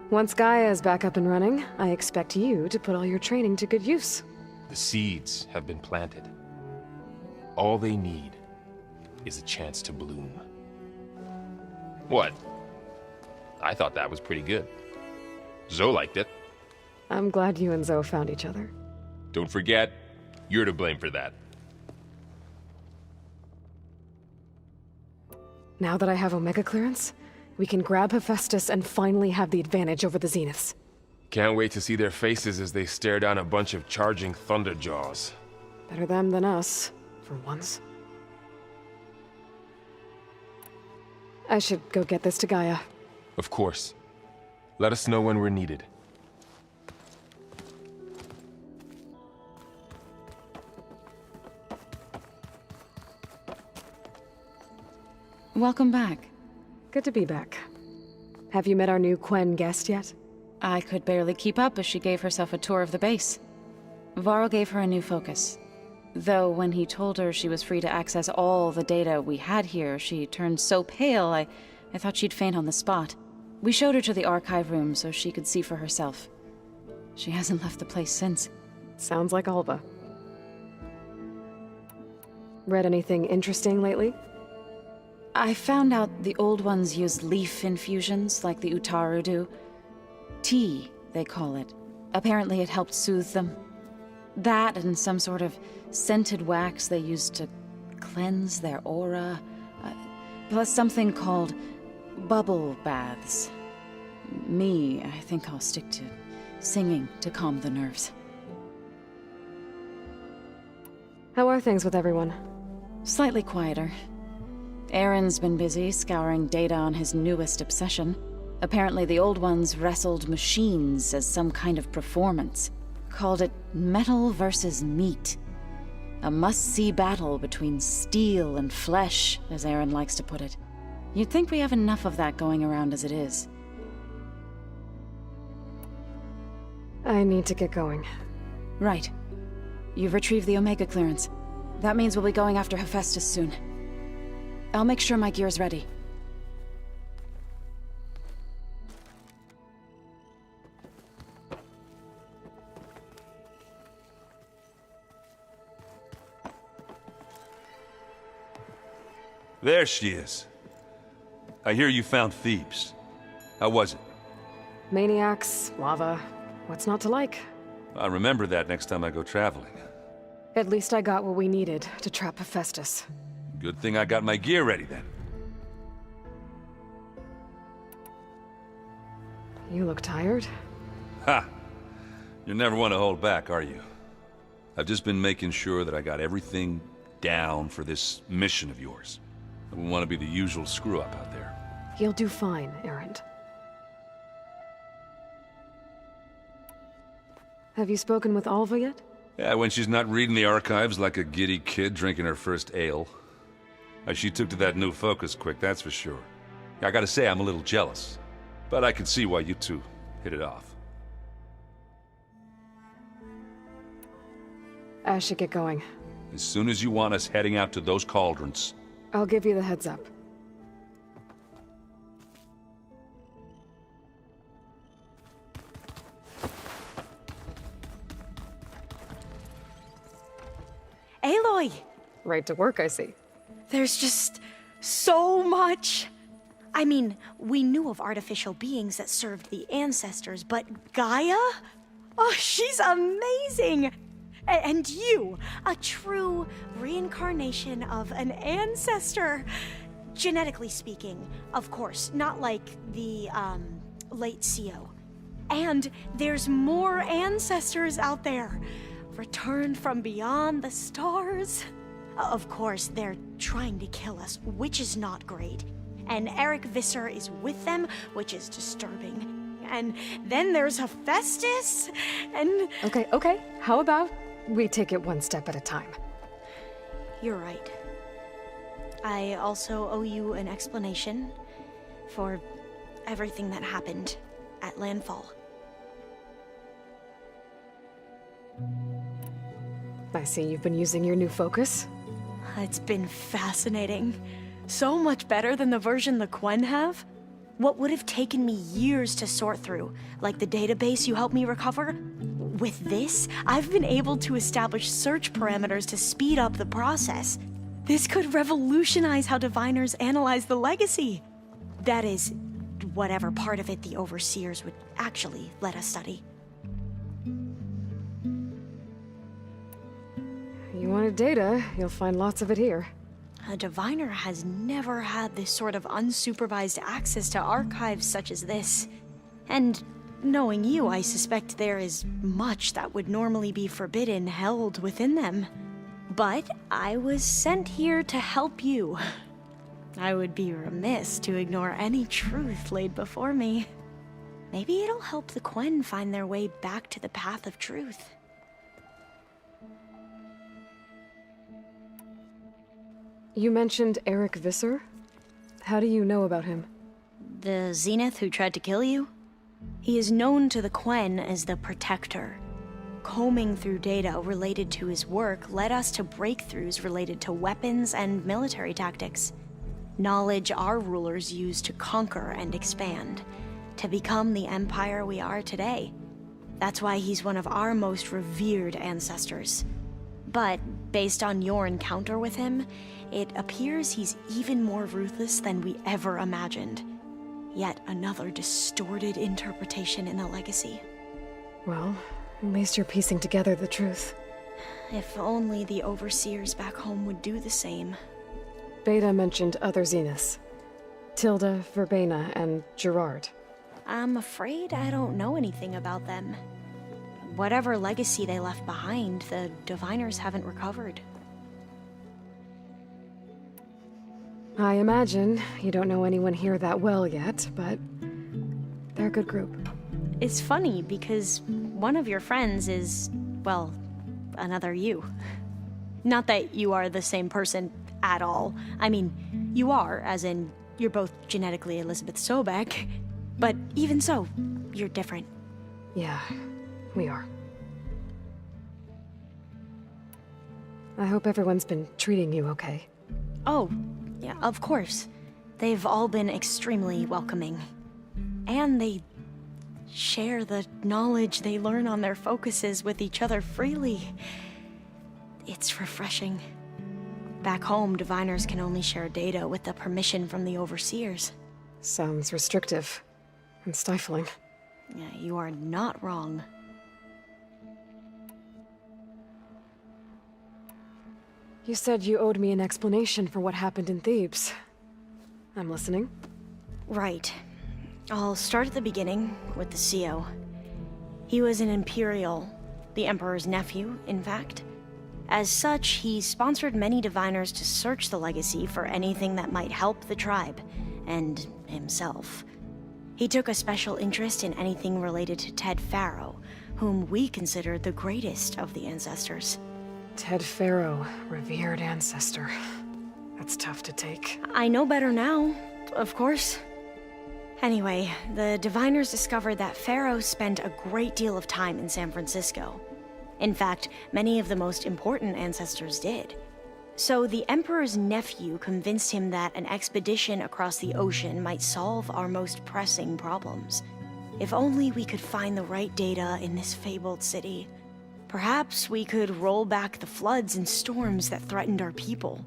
Once Gaia is back up and running, I expect you to put all your training to good use. The seeds have been planted. All they need is a chance to bloom. What? I thought that was pretty good. Zoe liked it. I'm glad you and Zoe found each other. Don't forget, you're to blame for that. Now that I have Omega clearance, we can grab Hephaestus and finally have the advantage over the Zeniths. Can't wait to see their faces as they stare down a bunch of charging Thunderjaws. Better them than us, for once. I should go get this to Gaia. Of course. Let us know when we're needed. Welcome back. Good to be back. Have you met our new Quen guest yet? I could barely keep up as she gave herself a tour of the base. Varl gave her a new focus. Though when he told her she was free to access all the data we had here, she turned so pale I thought she'd faint on the spot. We showed her to the archive room so she could see for herself. She hasn't left the place since. Sounds like 𝗀𝗏. Read anything interesting lately? I found out the old ones use leaf infusions like the Utaru do. Tea, they call it. Apparently it helped soothe them. That and some sort of scented wax they used to cleanse their aura. Plus something called bubble baths. I think I'll stick to singing to calm the nerves. How are things with everyone? Slightly quieter. Aaron's been busy scouring data on his newest obsession. Apparently the old ones wrestled machines as some kind of performance. Called it metal versus meat. A must-see battle between steel and flesh, as Aaron likes to put it. You'd think we have enough of that going around as it is. I need to get going. Right. You've retrieved the Omega clearance. That means we'll be going after Hephaestus soon. I'll make sure my gear's ready. There she is. I hear you found Thebes. How was it? Maniacs, lava. What's not to like? I'll remember that next time I go traveling. At least I got what we needed to trap Hephaestus. Good thing I got my gear ready then. You look tired. Ha! You never want to hold back, are you? I've just been making sure that I got everything down for this mission of yours. I wouldn't want to be the usual screw-up out there. You'll do fine, Erend. Have you spoken with 𝗀𝗆 yet? Yeah, when she's not reading the archives like a giddy kid drinking her first ale. She took to that new focus quick, that's for sure. I gotta say, I'm a little jealous. But I can see why you two hit it off. I should get going. As soon as you want us heading out to those cauldrons. I'll give you the heads up. Aloy! Right to work, I see. There's just so much. I mean, we knew of artificial beings that served the ancestors, but Gaia? Oh, she's amazing! And you, a true reincarnation of an ancestor. Genetically speaking, of course, not like the, late 𝗀𝗍. And there's more ancestors out there, returned from beyond the stars. Of course, they're trying to kill us, which is not great. And 𝗏𝗏𝗏𝗏 is with them, which is disturbing. And then there's Hephaestus, and... Okay. How about we take it one step at a time? You're right. I also owe you an explanation for everything that happened at Landfall. I see you've been using your new focus. It's been fascinating. So much better than the version the 𝗀𝗏 have. What would have taken me years to sort through, like the database you helped me recover, with this, I've been able to establish search parameters to speed up the process. This could revolutionize how diviners analyze the legacy. That is, whatever part of it the overseers would actually let us study. You wanted data, you'll find lots of it here. A diviner has never had this sort of unsupervised access to archives such as this. And knowing you, I suspect there is much that would normally be forbidden held within them. But I was sent here to help you. I would be remiss to ignore any truth laid before me. Maybe it'll help the 𝗀𝗏 find their way back to the path of truth. You mentioned 𝗏𝗏𝗏𝗏? How do you know about him? The Zenith who tried to kill you? He is known to the 𝗀𝗏 as the Protector. Combing through data related to his work led us to breakthroughs related to weapons and military tactics. Knowledge our rulers used to conquer and expand, to become the empire we are today. That's why he's one of our most revered ancestors. But based on your encounter with him, it appears he's even more ruthless than we ever imagined. Yet another distorted interpretation in the legacy. Well, at least you're piecing together the truth. If only the overseers back home would do the same. Beta mentioned other Zeniths. Tilda, Verbena, and Gerard. I'm afraid I don't know anything about them. Whatever legacy they left behind, the diviners haven't recovered. I imagine you don't know anyone here that well yet, but they're a good group. It's funny because one of your friends is, well, another you. Not that you are the same person at all. I mean, you are, as in, you're both genetically 𝗀𝗏𝗏𝗏𝗏 𝗀𝗏𝗏𝗏, but even so, you're different. Yeah, we are. I hope everyone's been treating you okay. Oh, yeah, of course. They've all been extremely welcoming. And they share the knowledge they learn on their focuses with each other freely. It's refreshing. Back home, diviners can only share data with the permission from the overseers. Sounds restrictive and stifling. Yeah, you are not wrong. You said you owed me an explanation for what happened in Thebes. I'm listening. Right. I'll start at the beginning with the 𝗀𝗍. He was an Imperial, the Emperor's nephew, in fact. As such, he sponsored many diviners to search the legacy for anything that might help the tribe, and himself. He took a special interest in anything related to 𝗏𝗏, whom we considered the greatest of the ancestors. 𝗏𝗏, revered ancestor. That's tough to take. I know better now, of course. Anyway, the diviners discovered that Pharaoh spent a great deal of time in San Francisco. In fact, many of the most important ancestors did. So the Emperor's nephew convinced him that an expedition across the ocean might solve our most pressing problems. If only we could find the right data in this fabled city. Perhaps we could roll back the floods and storms that threatened our people.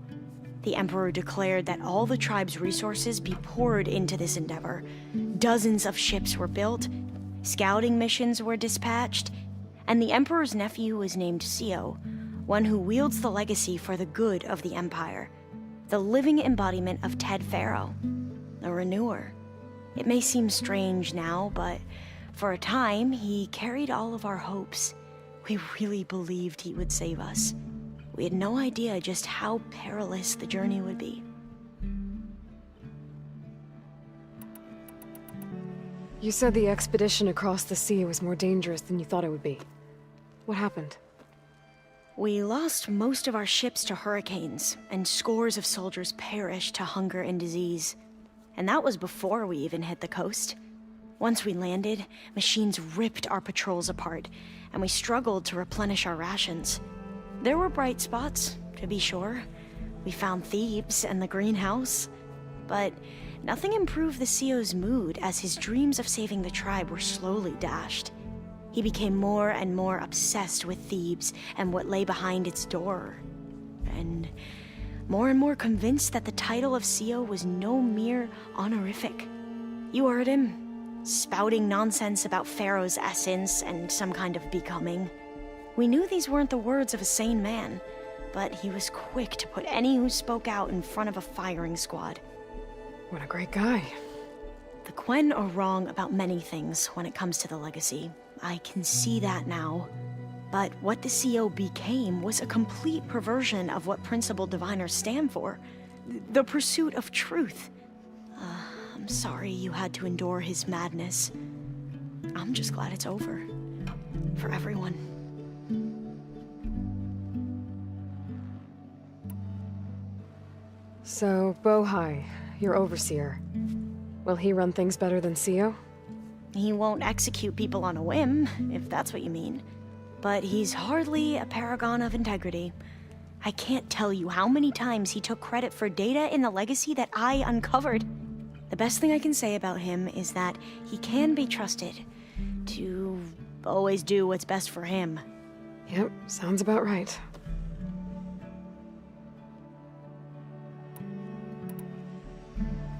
The Emperor declared that all the tribe's resources be poured into this endeavor. Dozens of ships were built, scouting missions were dispatched, and the Emperor's nephew was named 𝗀𝗍, one who wields the legacy for the good of the Empire. The living embodiment of 𝗏𝗏, a renewer. It may seem strange now, but for a time, he carried all of our hopes. We really believed he would save us. We had no idea just how perilous the journey would be. You said the expedition across the sea was more dangerous than you thought it would be. What happened? We lost most of our ships to hurricanes, and scores of soldiers perished to hunger and disease. And that was before we even hit the coast. Once we landed, machines ripped our patrols apart, and we struggled to replenish our rations. There were bright spots, to be sure. We found Thebes and the greenhouse. But nothing improved the 𝗀𝗍's mood as his dreams of saving the tribe were slowly dashed. He became more and more obsessed with Thebes and what lay behind its door. And more convinced that the title of 𝗀𝗍 was no mere honorific. You heard him, spouting nonsense about Pharaoh's essence and some kind of becoming. We knew these weren't the words of a sane man, but he was quick to put any who spoke out in front of a firing squad. What a great guy. The 𝗀 are wrong about many things when it comes to the legacy. I can see that now. But what the 𝗀𝗍 became was a complete perversion of what principled diviners stand for. The pursuit of truth. I'm sorry you had to endure his madness. I'm just glad it's over. For everyone. So, 𝗏𝗆, your overseer. Will he run things better than 𝗀𝗍? He won't execute people on a whim, if that's what you mean. But he's hardly a paragon of integrity. I can't tell you how many times he took credit for data in the legacy that I uncovered. The best thing I can say about him is that he can be trusted to always do what's best for him. Yep, sounds about right.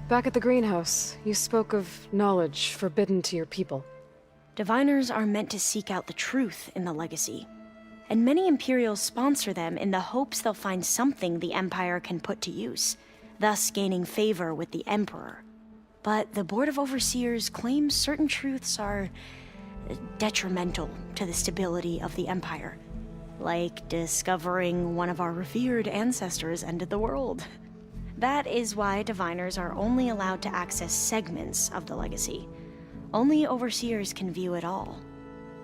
Back at the greenhouse, you spoke of knowledge forbidden to your people. Diviners are meant to seek out the truth in the legacy, and many Imperials sponsor them in the hopes they'll find something the Empire can put to use, thus gaining favor with the Emperor. But the Board of Overseers claims certain truths are detrimental to the stability of the Empire, like discovering one of our revered ancestors ended the world. That is why diviners are only allowed to access segments of the legacy. Only overseers can view it all.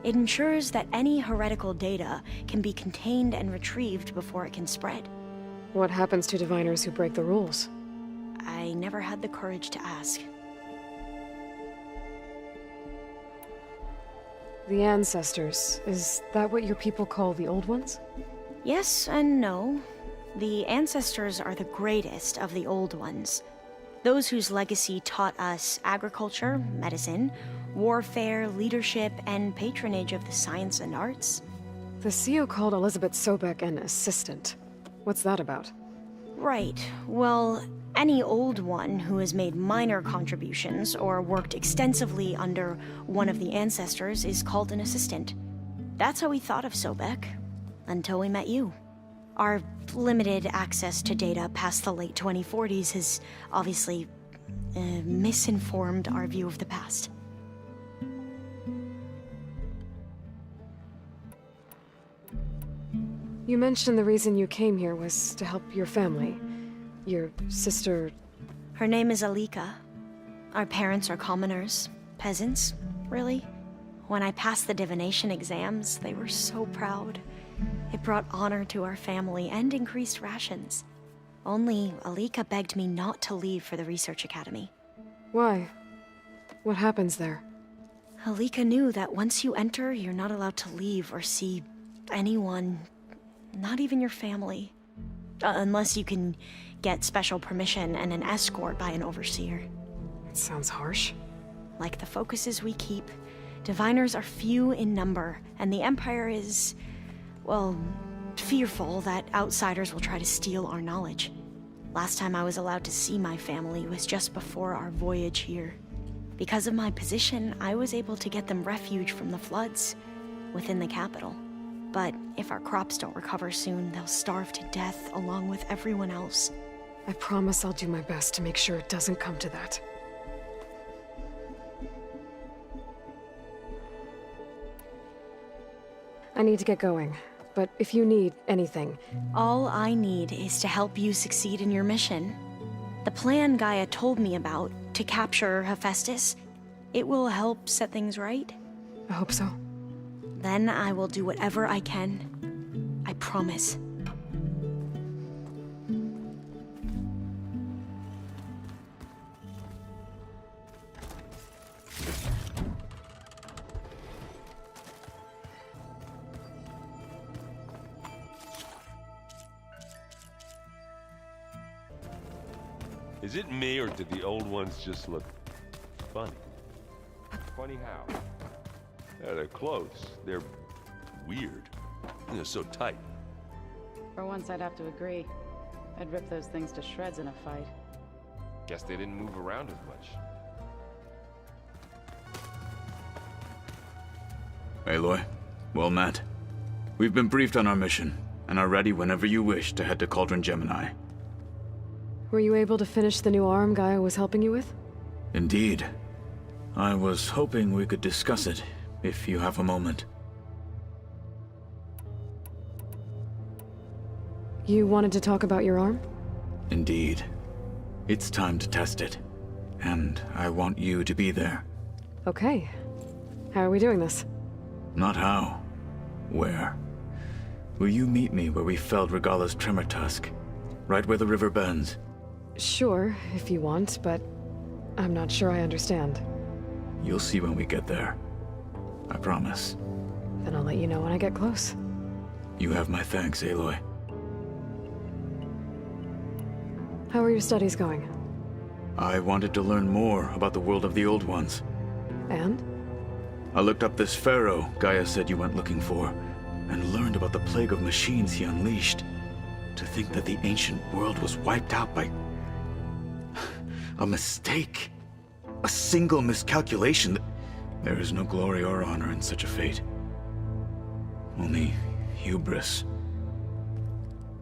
It ensures that any heretical data can be contained and retrieved before it can spread. What happens to diviners who break the rules? I never had the courage to ask. The ancestors, is that what your people call the old ones? Yes and no. The ancestors are the greatest of the old ones. Those whose legacy taught us agriculture, medicine, warfare, leadership, and patronage of the science and arts. The 𝗀𝗍 called Elizabeth Sobek an assistant. What's that about? Right. Well, any old one who has made minor contributions or worked extensively under one of the ancestors is called an assistant. That's how we thought of Sobek, until we met you. Our limited access to data past the late 2040s has obviously misinformed our view of the past. You mentioned the reason you came here was to help your family. Your sister... Her name is Alika. Our parents are commoners. Peasants, really. When I passed the divination exams, they were so proud. It brought honor to our family and increased rations. Only Alika begged me not to leave for the research academy. Why? What happens there? Alika knew that once you enter, you're not allowed to leave or see anyone, not even your family. Unless you can get special permission and an escort by an overseer. It sounds harsh. Like the focuses we keep, diviners are few in number, and the Empire is, well, fearful that outsiders will try to steal our knowledge. Last time I was allowed to see my family was just before our voyage here. Because of my position, I was able to get them refuge from the floods within the capital. But if our crops don't recover soon, they'll starve to death along with everyone else. I promise I'll do my best to make sure it doesn't come to that. I need to get going, but if you need anything... All I need is to help you succeed in your mission. The plan Gaia told me about, to capture Hephaestus, it will help set things right. I hope so. Then I will do whatever I can. I promise. Is it me, or did the old ones just look funny? Funny how? Yeah, their clothes, they're weird. They're so tight. For once, I'd have to agree. I'd rip those things to shreds in a fight. Guess they didn't move around as much. Aloy, well met. We've been briefed on our mission, and are ready whenever you wish to head to Cauldron Gemini. Were you able to finish the new arm Gaia was helping you with? Indeed. I was hoping we could discuss it, if you have a moment. You wanted to talk about your arm? Indeed. It's time to test it. And I want you to be there. Okay. How are we doing this? Not how. Where? Will you meet me where we felled Regalla's tremor tusk? Right where the river bends? Sure, if you want, but I'm not sure I understand. You'll see when we get there. I promise. Then I'll let you know when I get close. You have my thanks, Aloy. How are your studies going? I wanted to learn more about the world of the Old Ones. And? I looked up this pharaoh Gaia said you went looking for, and learned about the plague of machines he unleashed. To think that the ancient world was wiped out by... a mistake. A single miscalculation. There is no glory or honor in such a fate. Only hubris.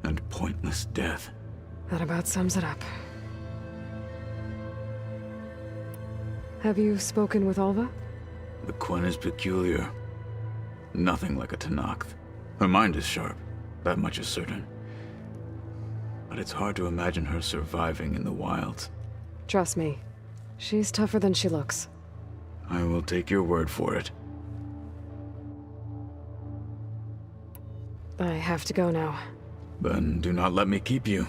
And pointless death. That about sums it up. Have you spoken with Ølhva? The Quen is peculiar. Nothing like a Tenakth. Her mind is sharp, that much is certain. But it's hard to imagine her surviving in the wilds. Trust me, she's tougher than she looks. I will take your word for it. I have to go now. Then do not let me keep you.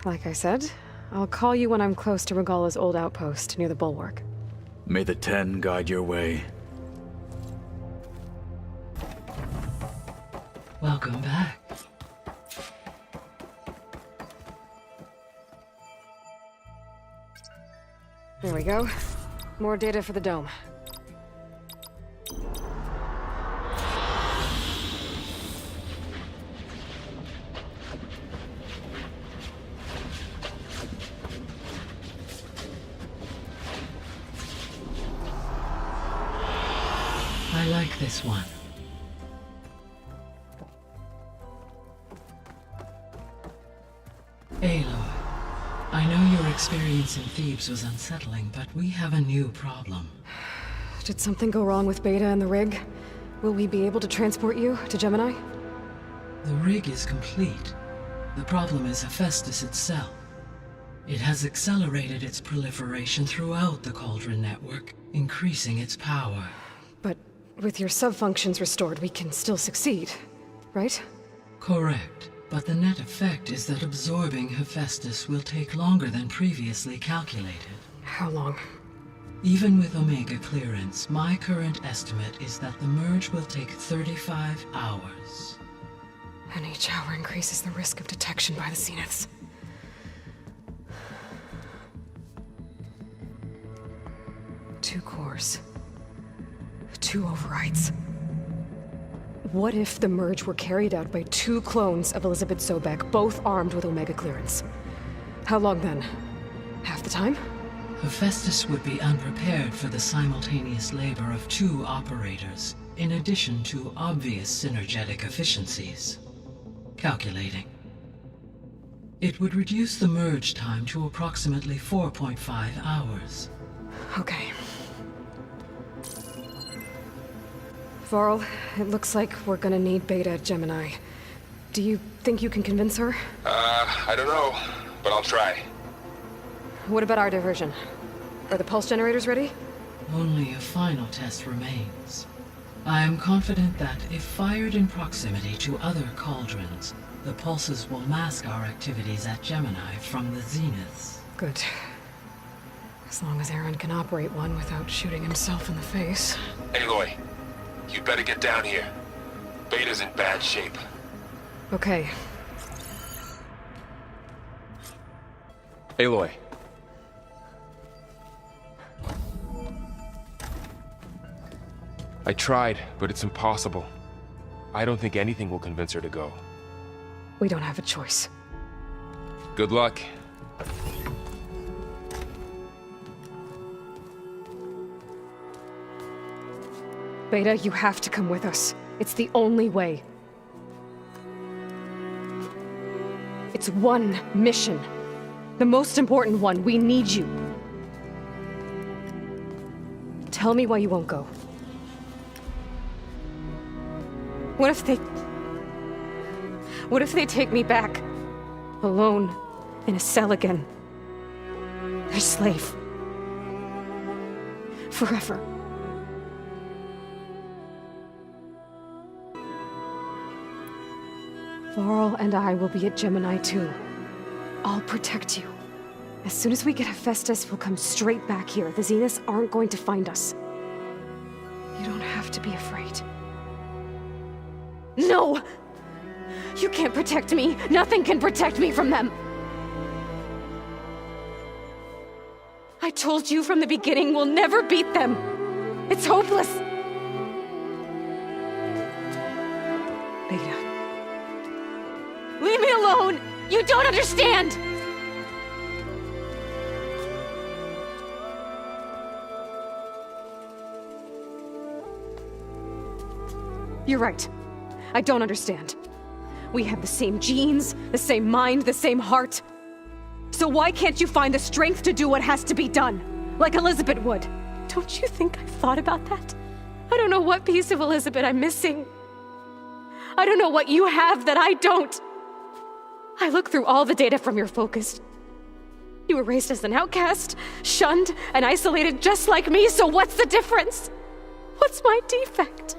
Like I said, I'll call you when I'm close to Regalla's old outpost near the bulwark. May the Ten guide your way. Welcome back. There we go. More data for the dome. I like this one. Aloy, I know your experience in Thebes was unsettling, but we have a new problem. Did something go wrong with Beta and the rig? Will we be able to transport you to Gemini? The rig is complete. The problem is Hephaestus itself. It has accelerated its proliferation throughout the Cauldron network, increasing its power. But with your sub-functions restored, we can still succeed, right? Correct. But the net effect is that absorbing Hephaestus will take longer than previously calculated. How long? Even with Omega clearance, my current estimate is that the merge will take 35 hours. And each hour increases the risk of detection by the Zeniths. Two cores. Two overrides. What if the merge were carried out by two clones of Elizabeth Sobek, both armed with Omega clearance? How long then? Half the time? Hephaestus would be unprepared for the simultaneous labor of two operators, in addition to obvious synergetic efficiencies. Calculating. It would reduce the merge time to approximately 4.5 hours. Okay. Varl, it looks like we're gonna need Beta at Gemini. Do you think you can convince her? I don't know, but I'll try. What about our diversion? Are the pulse generators ready? Only a final test remains. I am confident that if fired in proximity to other cauldrons, the pulses will mask our activities at Gemini from the Zeniths. Good. As long as Aaron can operate one without shooting himself in the face. Aloy, you better get down here. Beta's in bad shape. Okay. Aloy. I tried, but it's impossible. I don't think anything will convince her to go. We don't have a choice. Good luck. Beta, you have to come with us. It's the only way. It's one mission. The most important one. We need you. Tell me why you won't go. What if they take me back? Alone, in a cell again. Their slave. Forever. Varl and I will be at Gemini too. I'll protect you. As soon as we get Hephaestus, we'll come straight back here. The Zeniths aren't going to find us. You don't have to be afraid. No! You can't protect me. Nothing can protect me from them. I told you from the beginning we'll never beat them. It's hopeless. Beta. Leave me alone! You don't understand! You're right. I don't understand. We have the same genes, the same mind, the same heart. So why can't you find the strength to do what has to be done? Like Elizabeth would. Don't you think I've thought about that? I don't know what piece of Elizabeth I'm missing. I don't know what you have that I don't. I look through all the data from your focus. You were raised as an outcast, shunned, and isolated just like me, so what's the difference? What's my defect?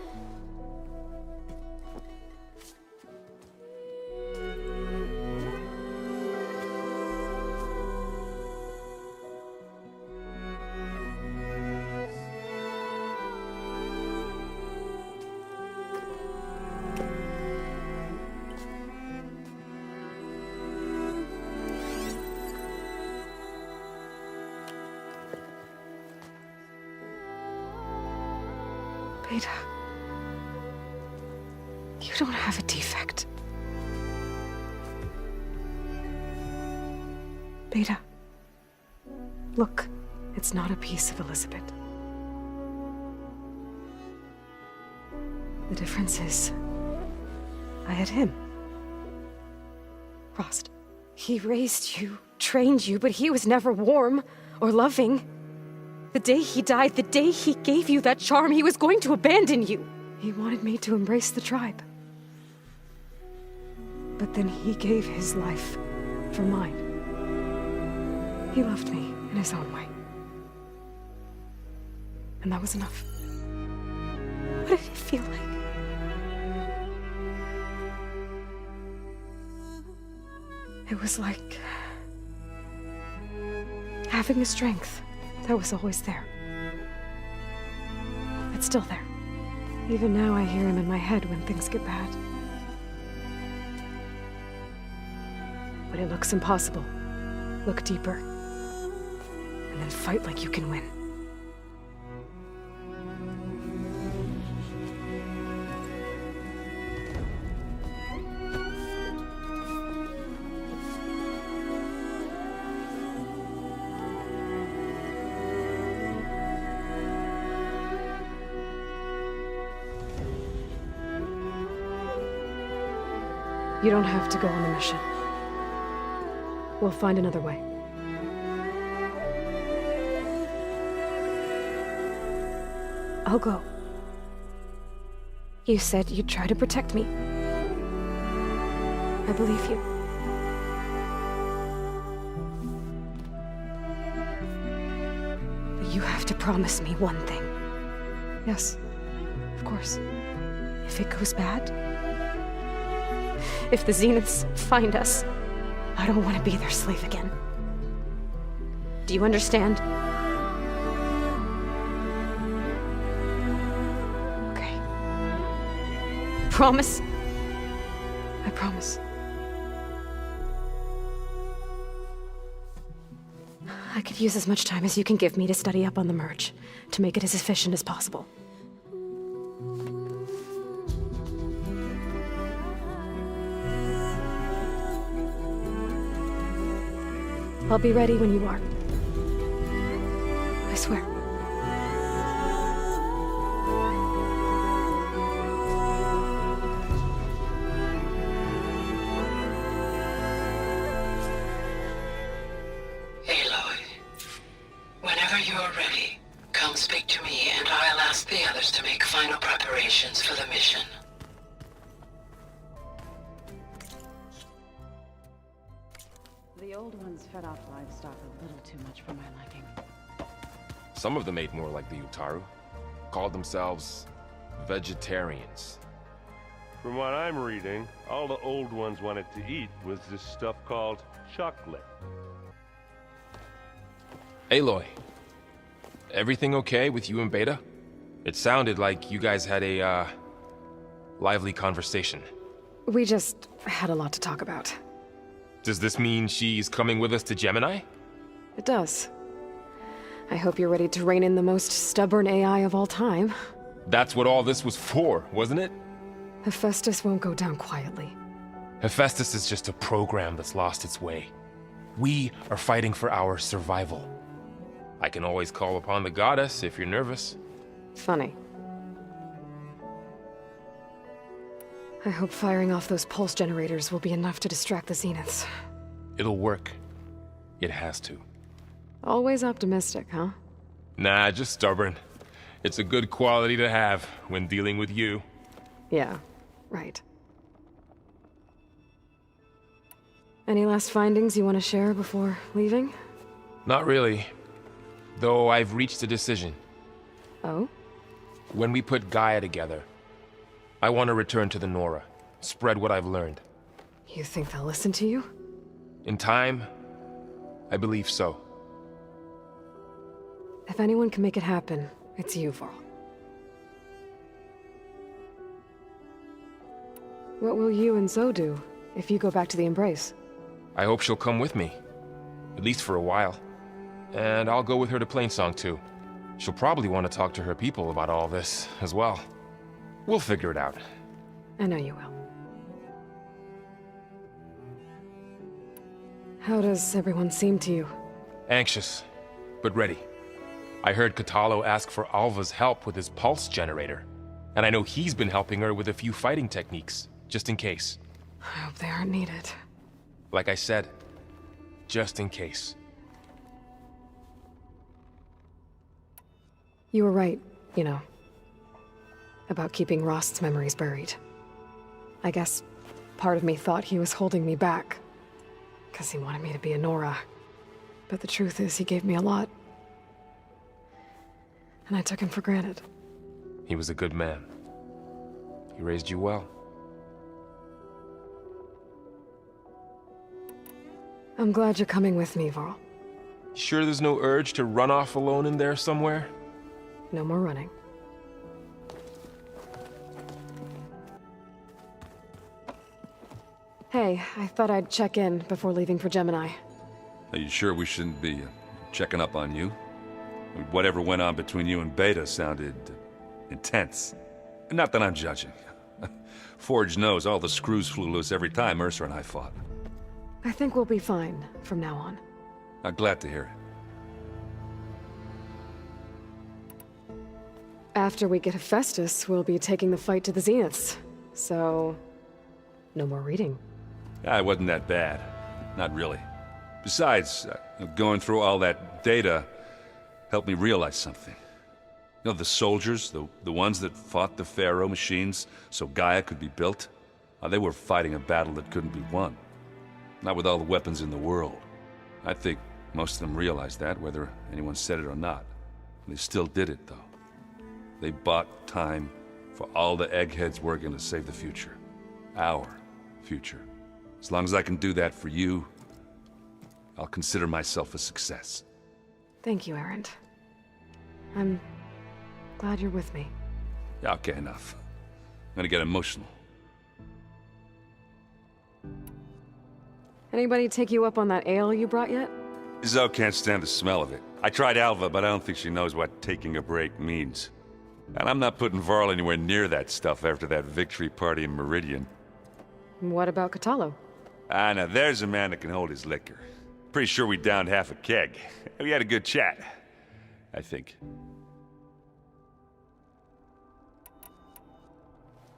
Beta, you don't have a defect. Beta, look, it's not a piece of Elizabeth. The difference is, I had him. Frost. He raised you, trained you, but he was never warm or loving. The day he died, the day he gave you that charm, he was going to abandon you. He wanted me to embrace the tribe. But then he gave his life for mine. He loved me in his own way. And that was enough. What did it feel like? It was like having a strength that was always there. It's still there. Even now I hear him in my head when things get bad. When it looks impossible, look deeper. And then fight like you can win. You don't have to go on the mission. We'll find another way. I'll go. You said you'd try to protect me. I believe you. But you have to promise me one thing. Yes, of course. If it goes bad, if the Zeniths find us, I don't want to be their slave again. Do you understand? Okay. Promise? I promise. I could use as much time as you can give me to study up on the merge, to make it as efficient as possible. I'll be ready when you are. I swear. Aloy, whenever you are ready, come speak to me and I'll ask the others to make final preparations for the mission. The old ones fed off livestock a little too much for my liking. Some of them ate more like the 𝗏𝗏, called themselves vegetarians. From what I'm reading, all the old ones wanted to eat was this stuff called chocolate. Aloy, everything okay with you and Beta? It sounded like you guys had a, lively conversation. We just had a lot to talk about. Does this mean she's coming with us to Gemini? It does. I hope you're ready to rein in the most stubborn AI of all time. That's what all this was for, wasn't it? Hephaestus won't go down quietly. Hephaestus is just a program that's lost its way. We are fighting for our survival. I can always call upon the goddess if you're nervous. Funny. I hope firing off those pulse generators will be enough to distract the Zeniths. It'll work. It has to. Always optimistic, huh? Nah, just stubborn. It's a good quality to have when dealing with you. Yeah, right. Any last findings you want to share before leaving? Not really. Though I've reached a decision. Oh? When we put Gaia together, I want to return to the Nora, spread what I've learned. You think they'll listen to you? In time, I believe so. If anyone can make it happen, it's you, 𝗏𝗏. What will you and 𝗀 do if you go back to the Embrace? I hope she'll come with me, at least for a while. And I'll go with her to Plainsong too. She'll probably want to talk to her people about all this as well. We'll figure it out. I know you will. How does everyone seem to you? Anxious, but ready. I heard Kotallo ask for Alva's help with his pulse generator. And I know he's been helping her with a few fighting techniques, just in case. I hope they aren't needed. Like I said, Just in case. You were right, you know, about keeping Rost's memories buried. I guess part of me thought he was holding me back, because he wanted me to be a Nora. But the truth is, he gave me a lot. And I took him for granted. He was a good man. He raised you well. I'm glad you're coming with me, 𝗏. Sure there's no urge to run off alone in there somewhere? No more running. Hey, I thought I'd check in before leaving for Gemini. Are you sure we shouldn't be checking up on you? Whatever went on between you and Beta sounded intense. Not that I'm judging. Forge knows all the screws flew loose every time Mercer and I fought. I think we'll be fine from now on. I'm glad to hear it. After we get Hephaestus, we'll be taking the fight to the Zeniths. So, no more reading. It wasn't that bad. Not really. Besides, going through all that data helped me realize something. You know, the soldiers, the ones that fought the Pharaoh machines so Gaia could be built, they were fighting a battle that couldn't be won. Not with all the weapons in the world. I think most of them realized that, whether anyone said it or not. They still did it, though. They bought time for all the eggheads working to save the future. Our future. As long as I can do that for you, I'll consider myself a success. Thank you, Erend. I'm glad you're with me. Yeah, okay, enough. I'm gonna get emotional. Anybody take you up on that ale you brought yet? Zoe can't stand the smell of it. I tried Alva, but I don't think she knows what taking a break means. And I'm not putting Varl anywhere near that stuff after that victory party in Meridian. What about Kotallo? Now there's a man that can hold his liquor. Pretty sure we downed half a keg. We had a good chat, I think.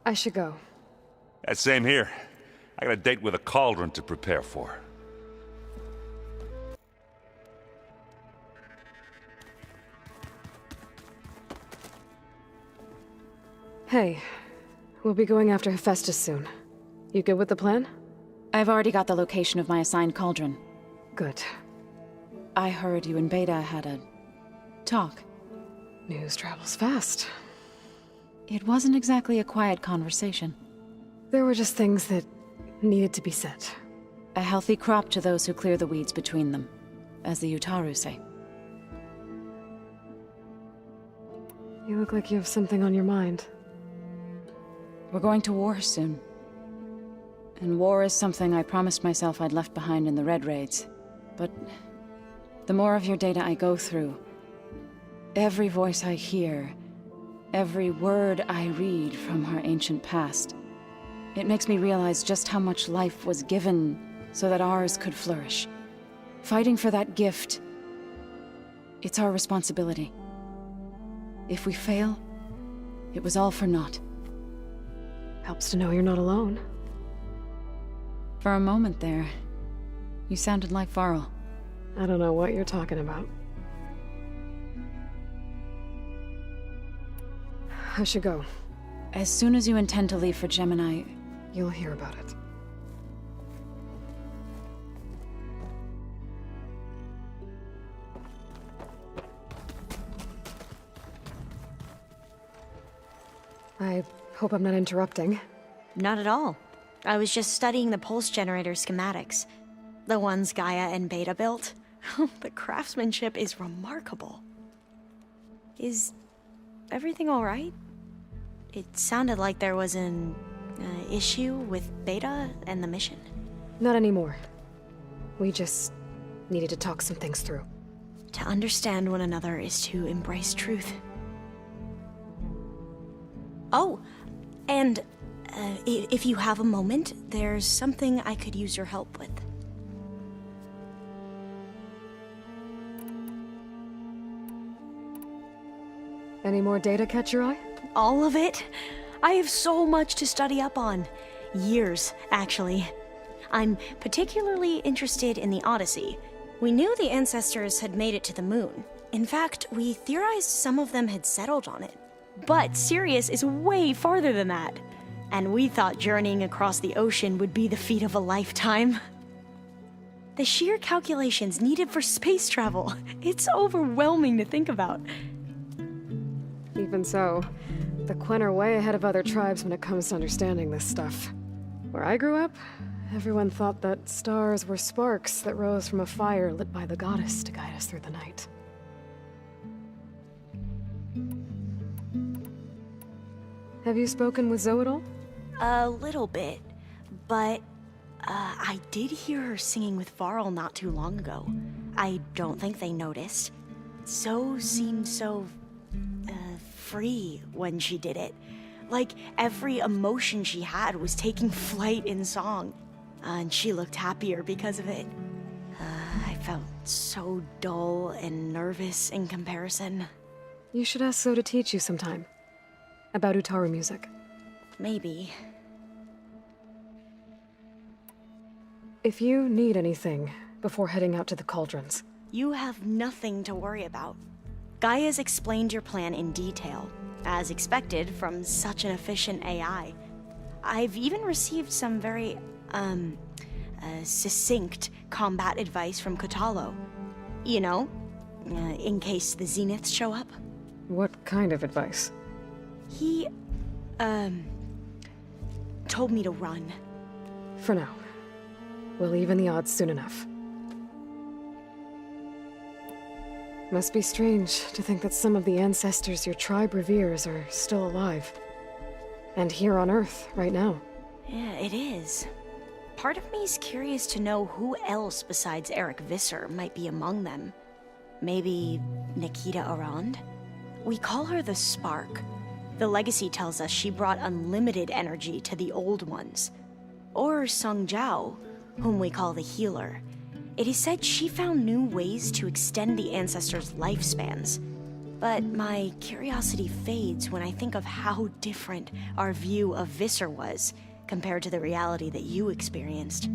I should go. Same here. I got a date with a cauldron to prepare for. Hey, we'll be going after Hephaestus soon. You good with the plan? I've already got the location of my assigned cauldron. Good. I heard you and Beta had a talk. News travels fast. It wasn't exactly a quiet conversation. There were just things that needed to be said. A healthy crop to those who clear the weeds between them, as the 𝗀𝗏 say. You look like you have something on your mind. We're going to war soon. And war is something I promised myself I'd left behind in the Red Raids. But the more of your data I go through, every voice I hear, every word I read from her ancient past, it makes me realize just how much life was given so that ours could flourish. Fighting for that gift, it's our responsibility. If we fail, it was all for naught. Helps to know you're not alone. For a moment there, you sounded like 𝗏. I don't know what you're talking about. I should go. As soon as you intend to leave for Gemini, you'll hear about it. I hope I'm not interrupting. Not at all. I was just studying the pulse generator schematics. The ones Gaia and Beta built. The craftsmanship is remarkable. Is everything all right? It sounded like there was an issue with Beta and the mission. Not anymore. We just needed to talk some things through. To understand one another is to embrace truth. Oh, and if you have a moment, there's something I could use your help with. Any more data catch your eye? All of it? I have so much to study up on. Years, actually. I'm particularly interested in the 𝗀𝗏𝗏. We knew the ancestors had made it to the moon. In fact, we theorized some of them had settled on it. But Sirius is way farther than that. And we thought journeying across the ocean would be the feat of a lifetime. The sheer calculations needed for space travel, it's overwhelming to think about. Even so, the Quen are way ahead of other tribes when it comes to understanding this stuff. Where I grew up, everyone thought that stars were sparks that rose from a fire lit by the goddess to guide us through the night. Have you spoken with Zoe at all? A little bit, but I did hear her singing with 𝗀𝗆 not too long ago. I don't think they noticed. Zoe seemed so free when she did it. Like every emotion she had was taking flight in song. And she looked happier because of it. I felt so dull and nervous in comparison. You should ask Zoe to teach you sometime. About 𝗏taru music. Maybe. If you need anything before heading out to the cauldrons. You have nothing to worry about. Gaia's explained your plan in detail, as expected from such an efficient AI. I've even received some very, succinct combat advice from 𝗏𝗏𝗆. You know, in case the Zeniths show up. What kind of advice? He, told me to run. For now. We'll even the odds soon enough. Must be strange to think that some of the ancestors your tribe reveres are still alive. And here on Earth, right now. Yeah, it is. Part of me's curious to know who else besides 𝗥𝗏𝗆 might be among them. Maybe Nikita Arand? We call her the Spark. The legacy tells us she brought unlimited energy to the old ones. Or Sung Jiao, whom we call the Healer. It is said she found new ways to extend the ancestors' lifespans. But my curiosity fades when I think of how different our view of 𝗏𝗏𝗃 was compared to the reality that you experienced.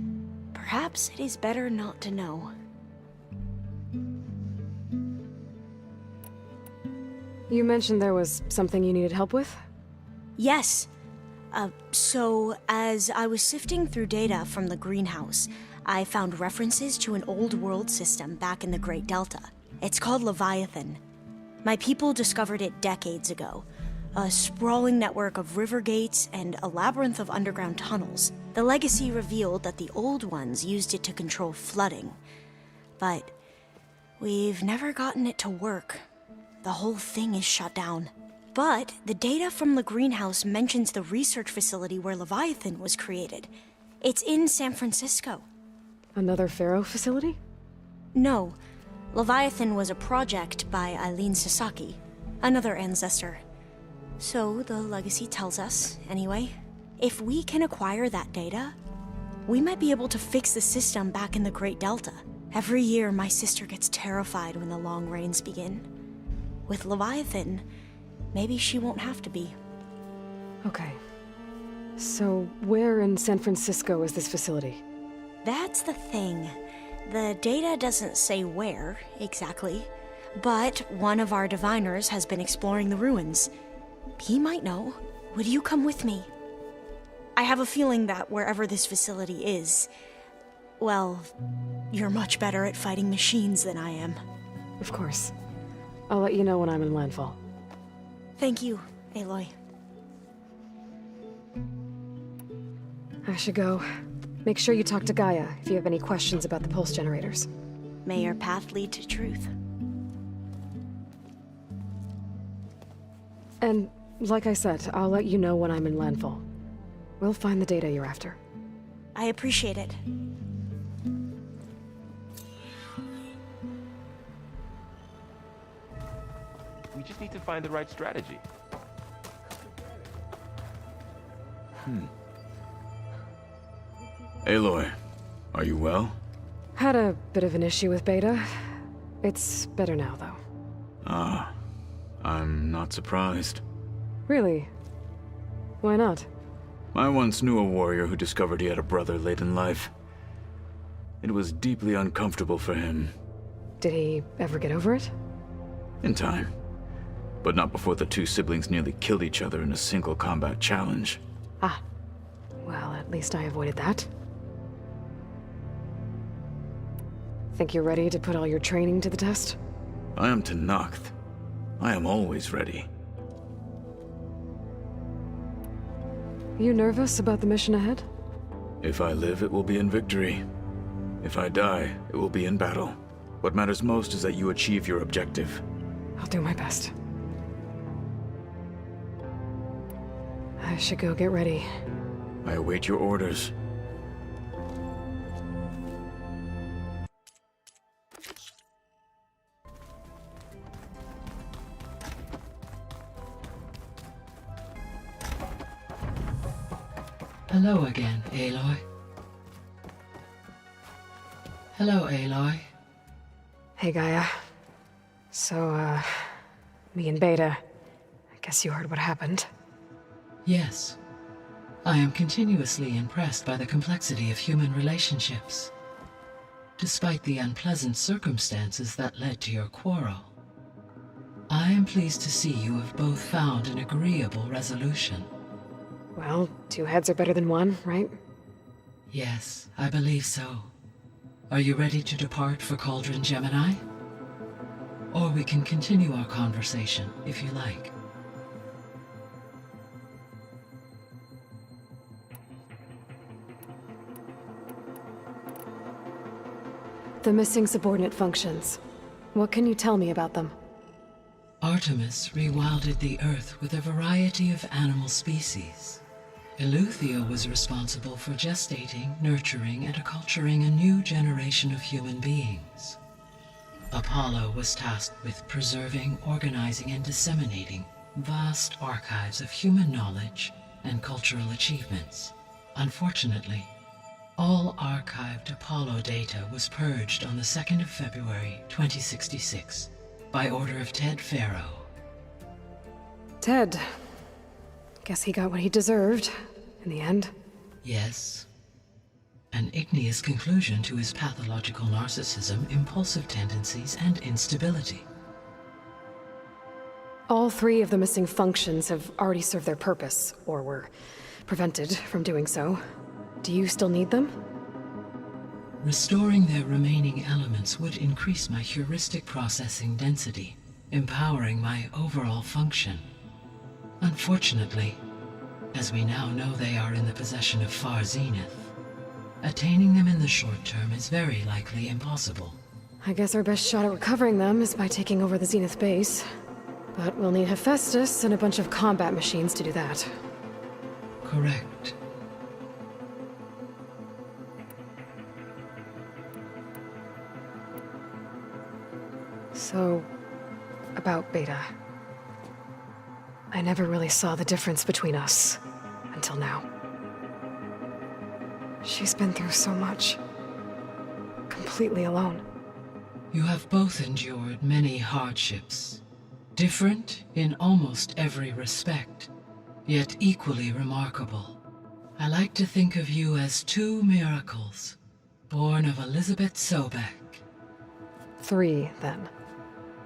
Perhaps it is better not to know. You mentioned there was something you needed help with? Yes. So, as I was sifting through data from the greenhouse, I found references to an old world system back in the Great Delta. It's called Leviathan. My people discovered it decades ago. A sprawling network of river gates and a labyrinth of underground tunnels. The legacy revealed that the old ones used it to control flooding. But we've never gotten it to work. The whole thing is shut down. But the data from the greenhouse mentions the research facility where Leviathan was created. It's in San Francisco. Another Pharaoh facility? No. Leviathan was a project by 𝗀𝗍𝗄𝗏, another ancestor. So the legacy tells us, anyway. If we can acquire that data, we might be able to fix the system back in the Great Delta. Every year, my sister gets terrified when the long rains begin. With Leviathan, maybe she won't have to be. Okay. So, where in San Francisco is this facility? That's the thing. The data doesn't say where, exactly. But one of our diviners has been exploring the ruins. He might know. Would you come with me? I have a feeling that wherever this facility is, well, you're much better at fighting machines than I am. Of course. I'll let you know when I'm in landfall. Thank you, Aloy. I should go. Make sure you talk to Gaia if you have any questions about the pulse generators. May your path lead to truth. And, like I said, I'll let you know when I'm in landfall. We'll find the data you're after. I appreciate it. We just need to find the right strategy. Aloy, are you well? Had a bit of an issue with Beta. It's better now, though. Ah, I'm not surprised. Really? Why not? I once knew a warrior who discovered he had a brother late in life. It was deeply uncomfortable for him. Did he ever get over it? In time. But not before the two siblings nearly killed each other in a single combat challenge. Ah. Well, at least I avoided that. Think you're ready to put all your training to the test? I am 𝗏𝗏. I am always ready. You nervous about the mission ahead? If I live, it will be in victory. If I die, it will be in battle. What matters most is that you achieve your objective. I'll do my best. I should go get ready. I await your orders. Hello again, Aloy. Hello, Aloy. Hey, Gaia. So, me and Beta, I guess you heard what happened. Yes. I am continuously impressed by the complexity of human relationships. Despite the unpleasant circumstances that led to your quarrel, I am pleased to see you have both found an agreeable resolution. Well, two heads are better than one, right? Yes, I believe so. Are you ready to depart for Cauldron Gemini? Or we can continue our conversation, if you like. The missing subordinate functions. What can you tell me about them? Artemis rewilded the Earth with a variety of animal species. Eleuthia was responsible for gestating, nurturing, and acculturating a new generation of human beings. Apollo was tasked with preserving, organizing, and disseminating vast archives of human knowledge and cultural achievements. Unfortunately, all archived Apollo data was purged on the 2nd of February, 2066, by order of 𝗏𝗏𝗏𝗏. Ted. Guess he got what he deserved, in the end. Yes. An igneous conclusion to his pathological narcissism, impulsive tendencies, and instability. All three of the missing functions have already served their purpose, or were prevented from doing so. Do you still need them? Restoring their remaining elements would increase my heuristic processing density, empowering my overall function. Unfortunately, as we now know they are in the possession of Far Zenith, attaining them in the short term is very likely impossible. I guess our best shot at recovering them is by taking over the Zenith base. But we'll need Hephaestus and a bunch of combat machines to do that. Correct. So, about Beta. I never really saw the difference between us, until now. She's been through so much. Completely alone. You have both endured many hardships. Different in almost every respect, yet equally remarkable. I like to think of you as two miracles, born of Elizabeth Sobek. 3, then.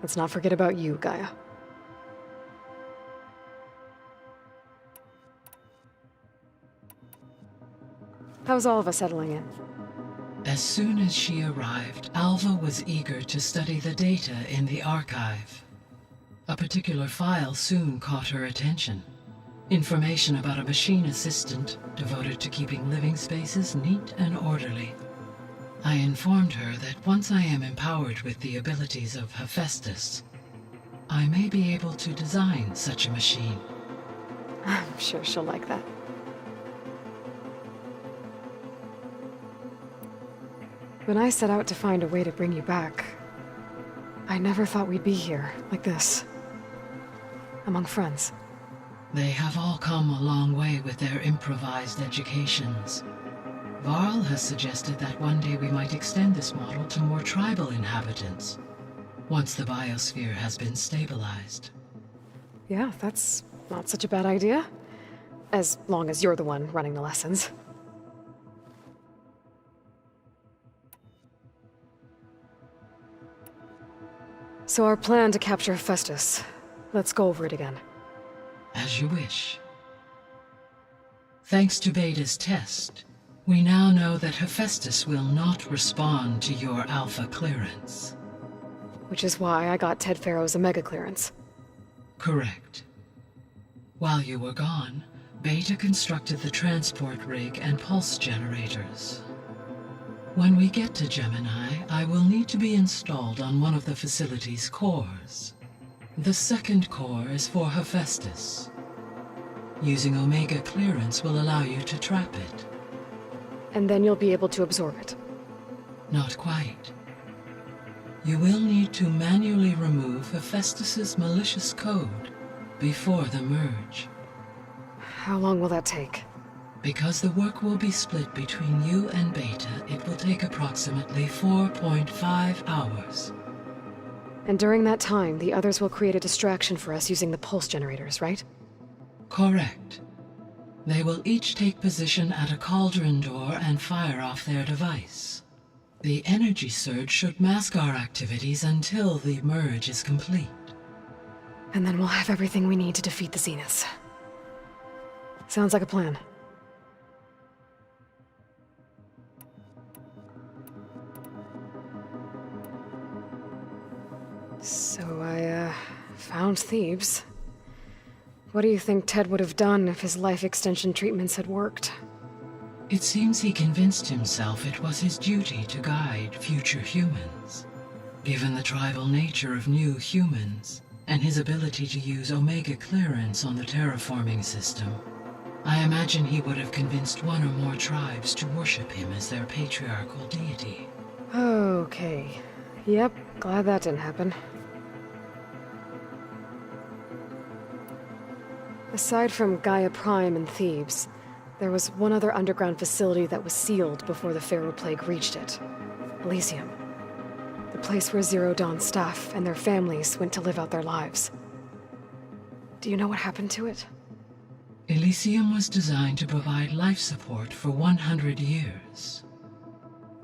Let's not forget about you, Gaia. How's all of us settling in? As soon as she arrived, Alva was eager to study the data in the archive. A particular file soon caught her attention. Information about a machine assistant devoted to keeping living spaces neat and orderly. I informed her that once I am empowered with the abilities of Hephaestus, I may be able to design such a machine. I'm sure she'll like that. When I set out to find a way to bring you back, I never thought we'd be here, like this. Among friends. They have all come a long way with their improvised educations. Varl has suggested that one day we might extend this model to more tribal inhabitants, once the biosphere has been stabilized. Yeah, that's not such a bad idea. As long as you're the one running the lessons. So our plan to capture Hephaestus. Let's go over it again. As you wish. Thanks to Beta's test, we now know that Hephaestus will not respond to your alpha clearance. Which is why I got 𝗏𝗏𝗀𝗏𝗄𝗏 Omega clearance. Correct. While you were gone, Beta constructed the transport rig and pulse generators. When we get to Gemini, I will need to be installed on one of the facility's cores. The second core is for Hephaestus. Using Omega clearance will allow you to trap it. And then you'll be able to absorb it. Not quite. You will need to manually remove Hephaestus's malicious code before the merge. How long will that take? Because the work will be split between you and Beta, it will take approximately 4.5 hours. And during that time, the others will create a distraction for us using the pulse generators, right? Correct. They will each take position at a cauldron door and fire off their device. The energy surge should mask our activities until the merge is complete. And then we'll have everything we need to defeat the Zeniths. Sounds like a plan. So I, found Thebes. What do you think Ted would have done if his life extension treatments had worked? It seems he convinced himself it was his duty to guide future humans. Given the tribal nature of new humans, and his ability to use Omega clearance on the terraforming system, I imagine he would have convinced one or more tribes to worship him as their patriarchal deity. Okay. Yep, glad that didn't happen. Aside from Gaia Prime and Thebes, there was one other underground facility that was sealed before the Pharaoh Plague reached it. Elysium. The place where Zero Dawn staff and their families went to live out their lives. Do you know what happened to it? Elysium was designed to provide life support for 100 years.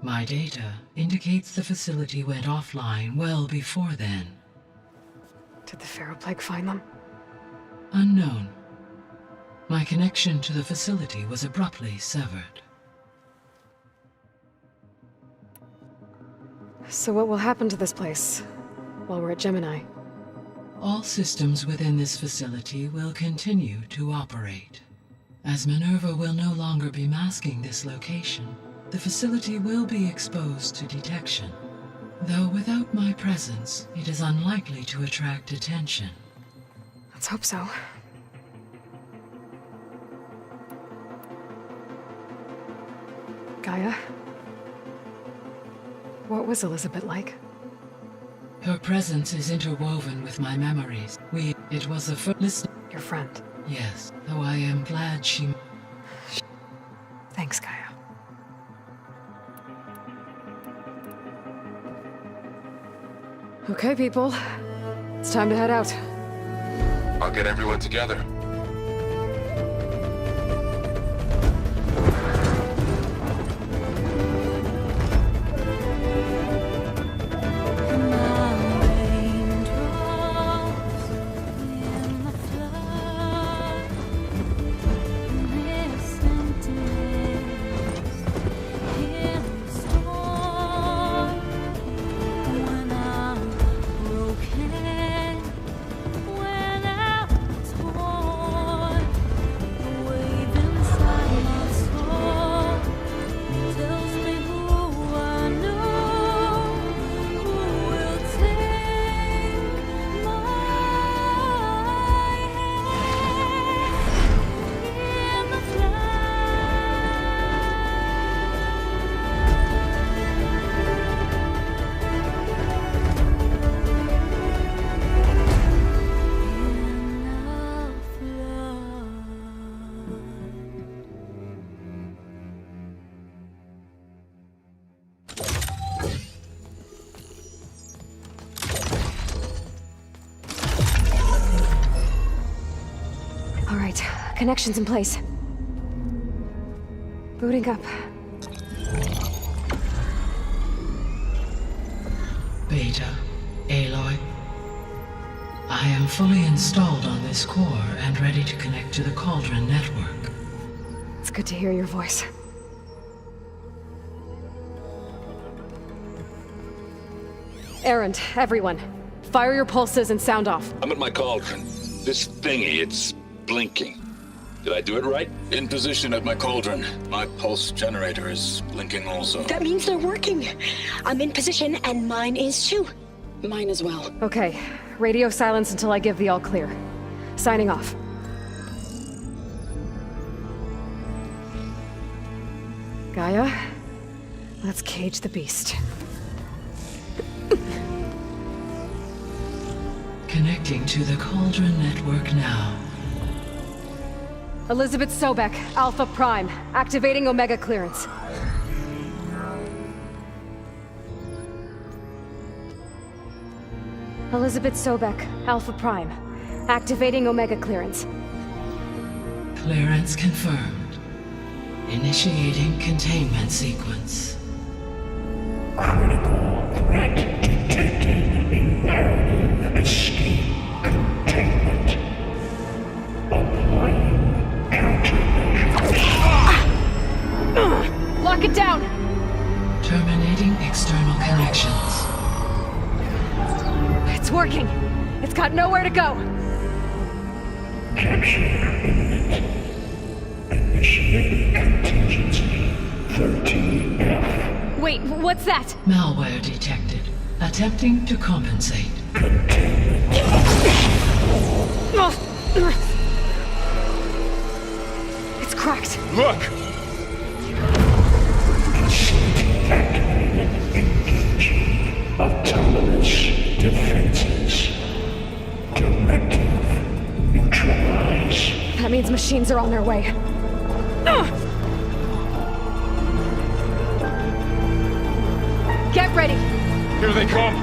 My data indicates the facility went offline well before then. Did the Pharaoh Plague find them? Unknown. My connection to the facility was abruptly severed. So what will happen to this place while we're at Gemini? All systems within this facility will continue to operate. As Minerva will no longer be masking this location, the facility will be exposed to detection. Though without my presence, it is unlikely to attract attention. Let's hope so. Gaia? What was Elizabeth like? Her presence is interwoven with my memories. It was the first... Your friend? Yes, though I am glad she... Thanks, Gaia. Okay, people. It's time to head out. I'll get everyone together. Connections in place. Booting up. Beta, Aloy, I am fully installed on this core and ready to connect to the Cauldron network. It's good to hear your voice. Errand, everyone. Fire your pulses and sound off. I'm at my cauldron. This thingy, it's blinking. Did I do it right? In position at my cauldron. My pulse generator is blinking also. That means they're working. I'm in position, and mine is too. Mine as well. Okay. Radio silence until I give the all clear. Signing off. Gaia, let's cage the beast. Connecting to the Cauldron network now. 𝗧cie𝗽 𝗩𝗆, activating Omega clearance. 𝗧cie𝗽 𝗩𝗆, activating Omega clearance. Clearance confirmed. Initiating containment sequence. Critical threat detected. Imperative escape containment. Applying countermeasures. Lock it down! Terminating external connections. It's working! It's got nowhere to go! Capture imminent. Initiating contingency 13F. Wait, what's that? Malware detected. Attempting to compensate. It's cracked. Look! Engaging autonomous defenses. Directive neutralize. That means machines are on their way. Get ready! Here they come!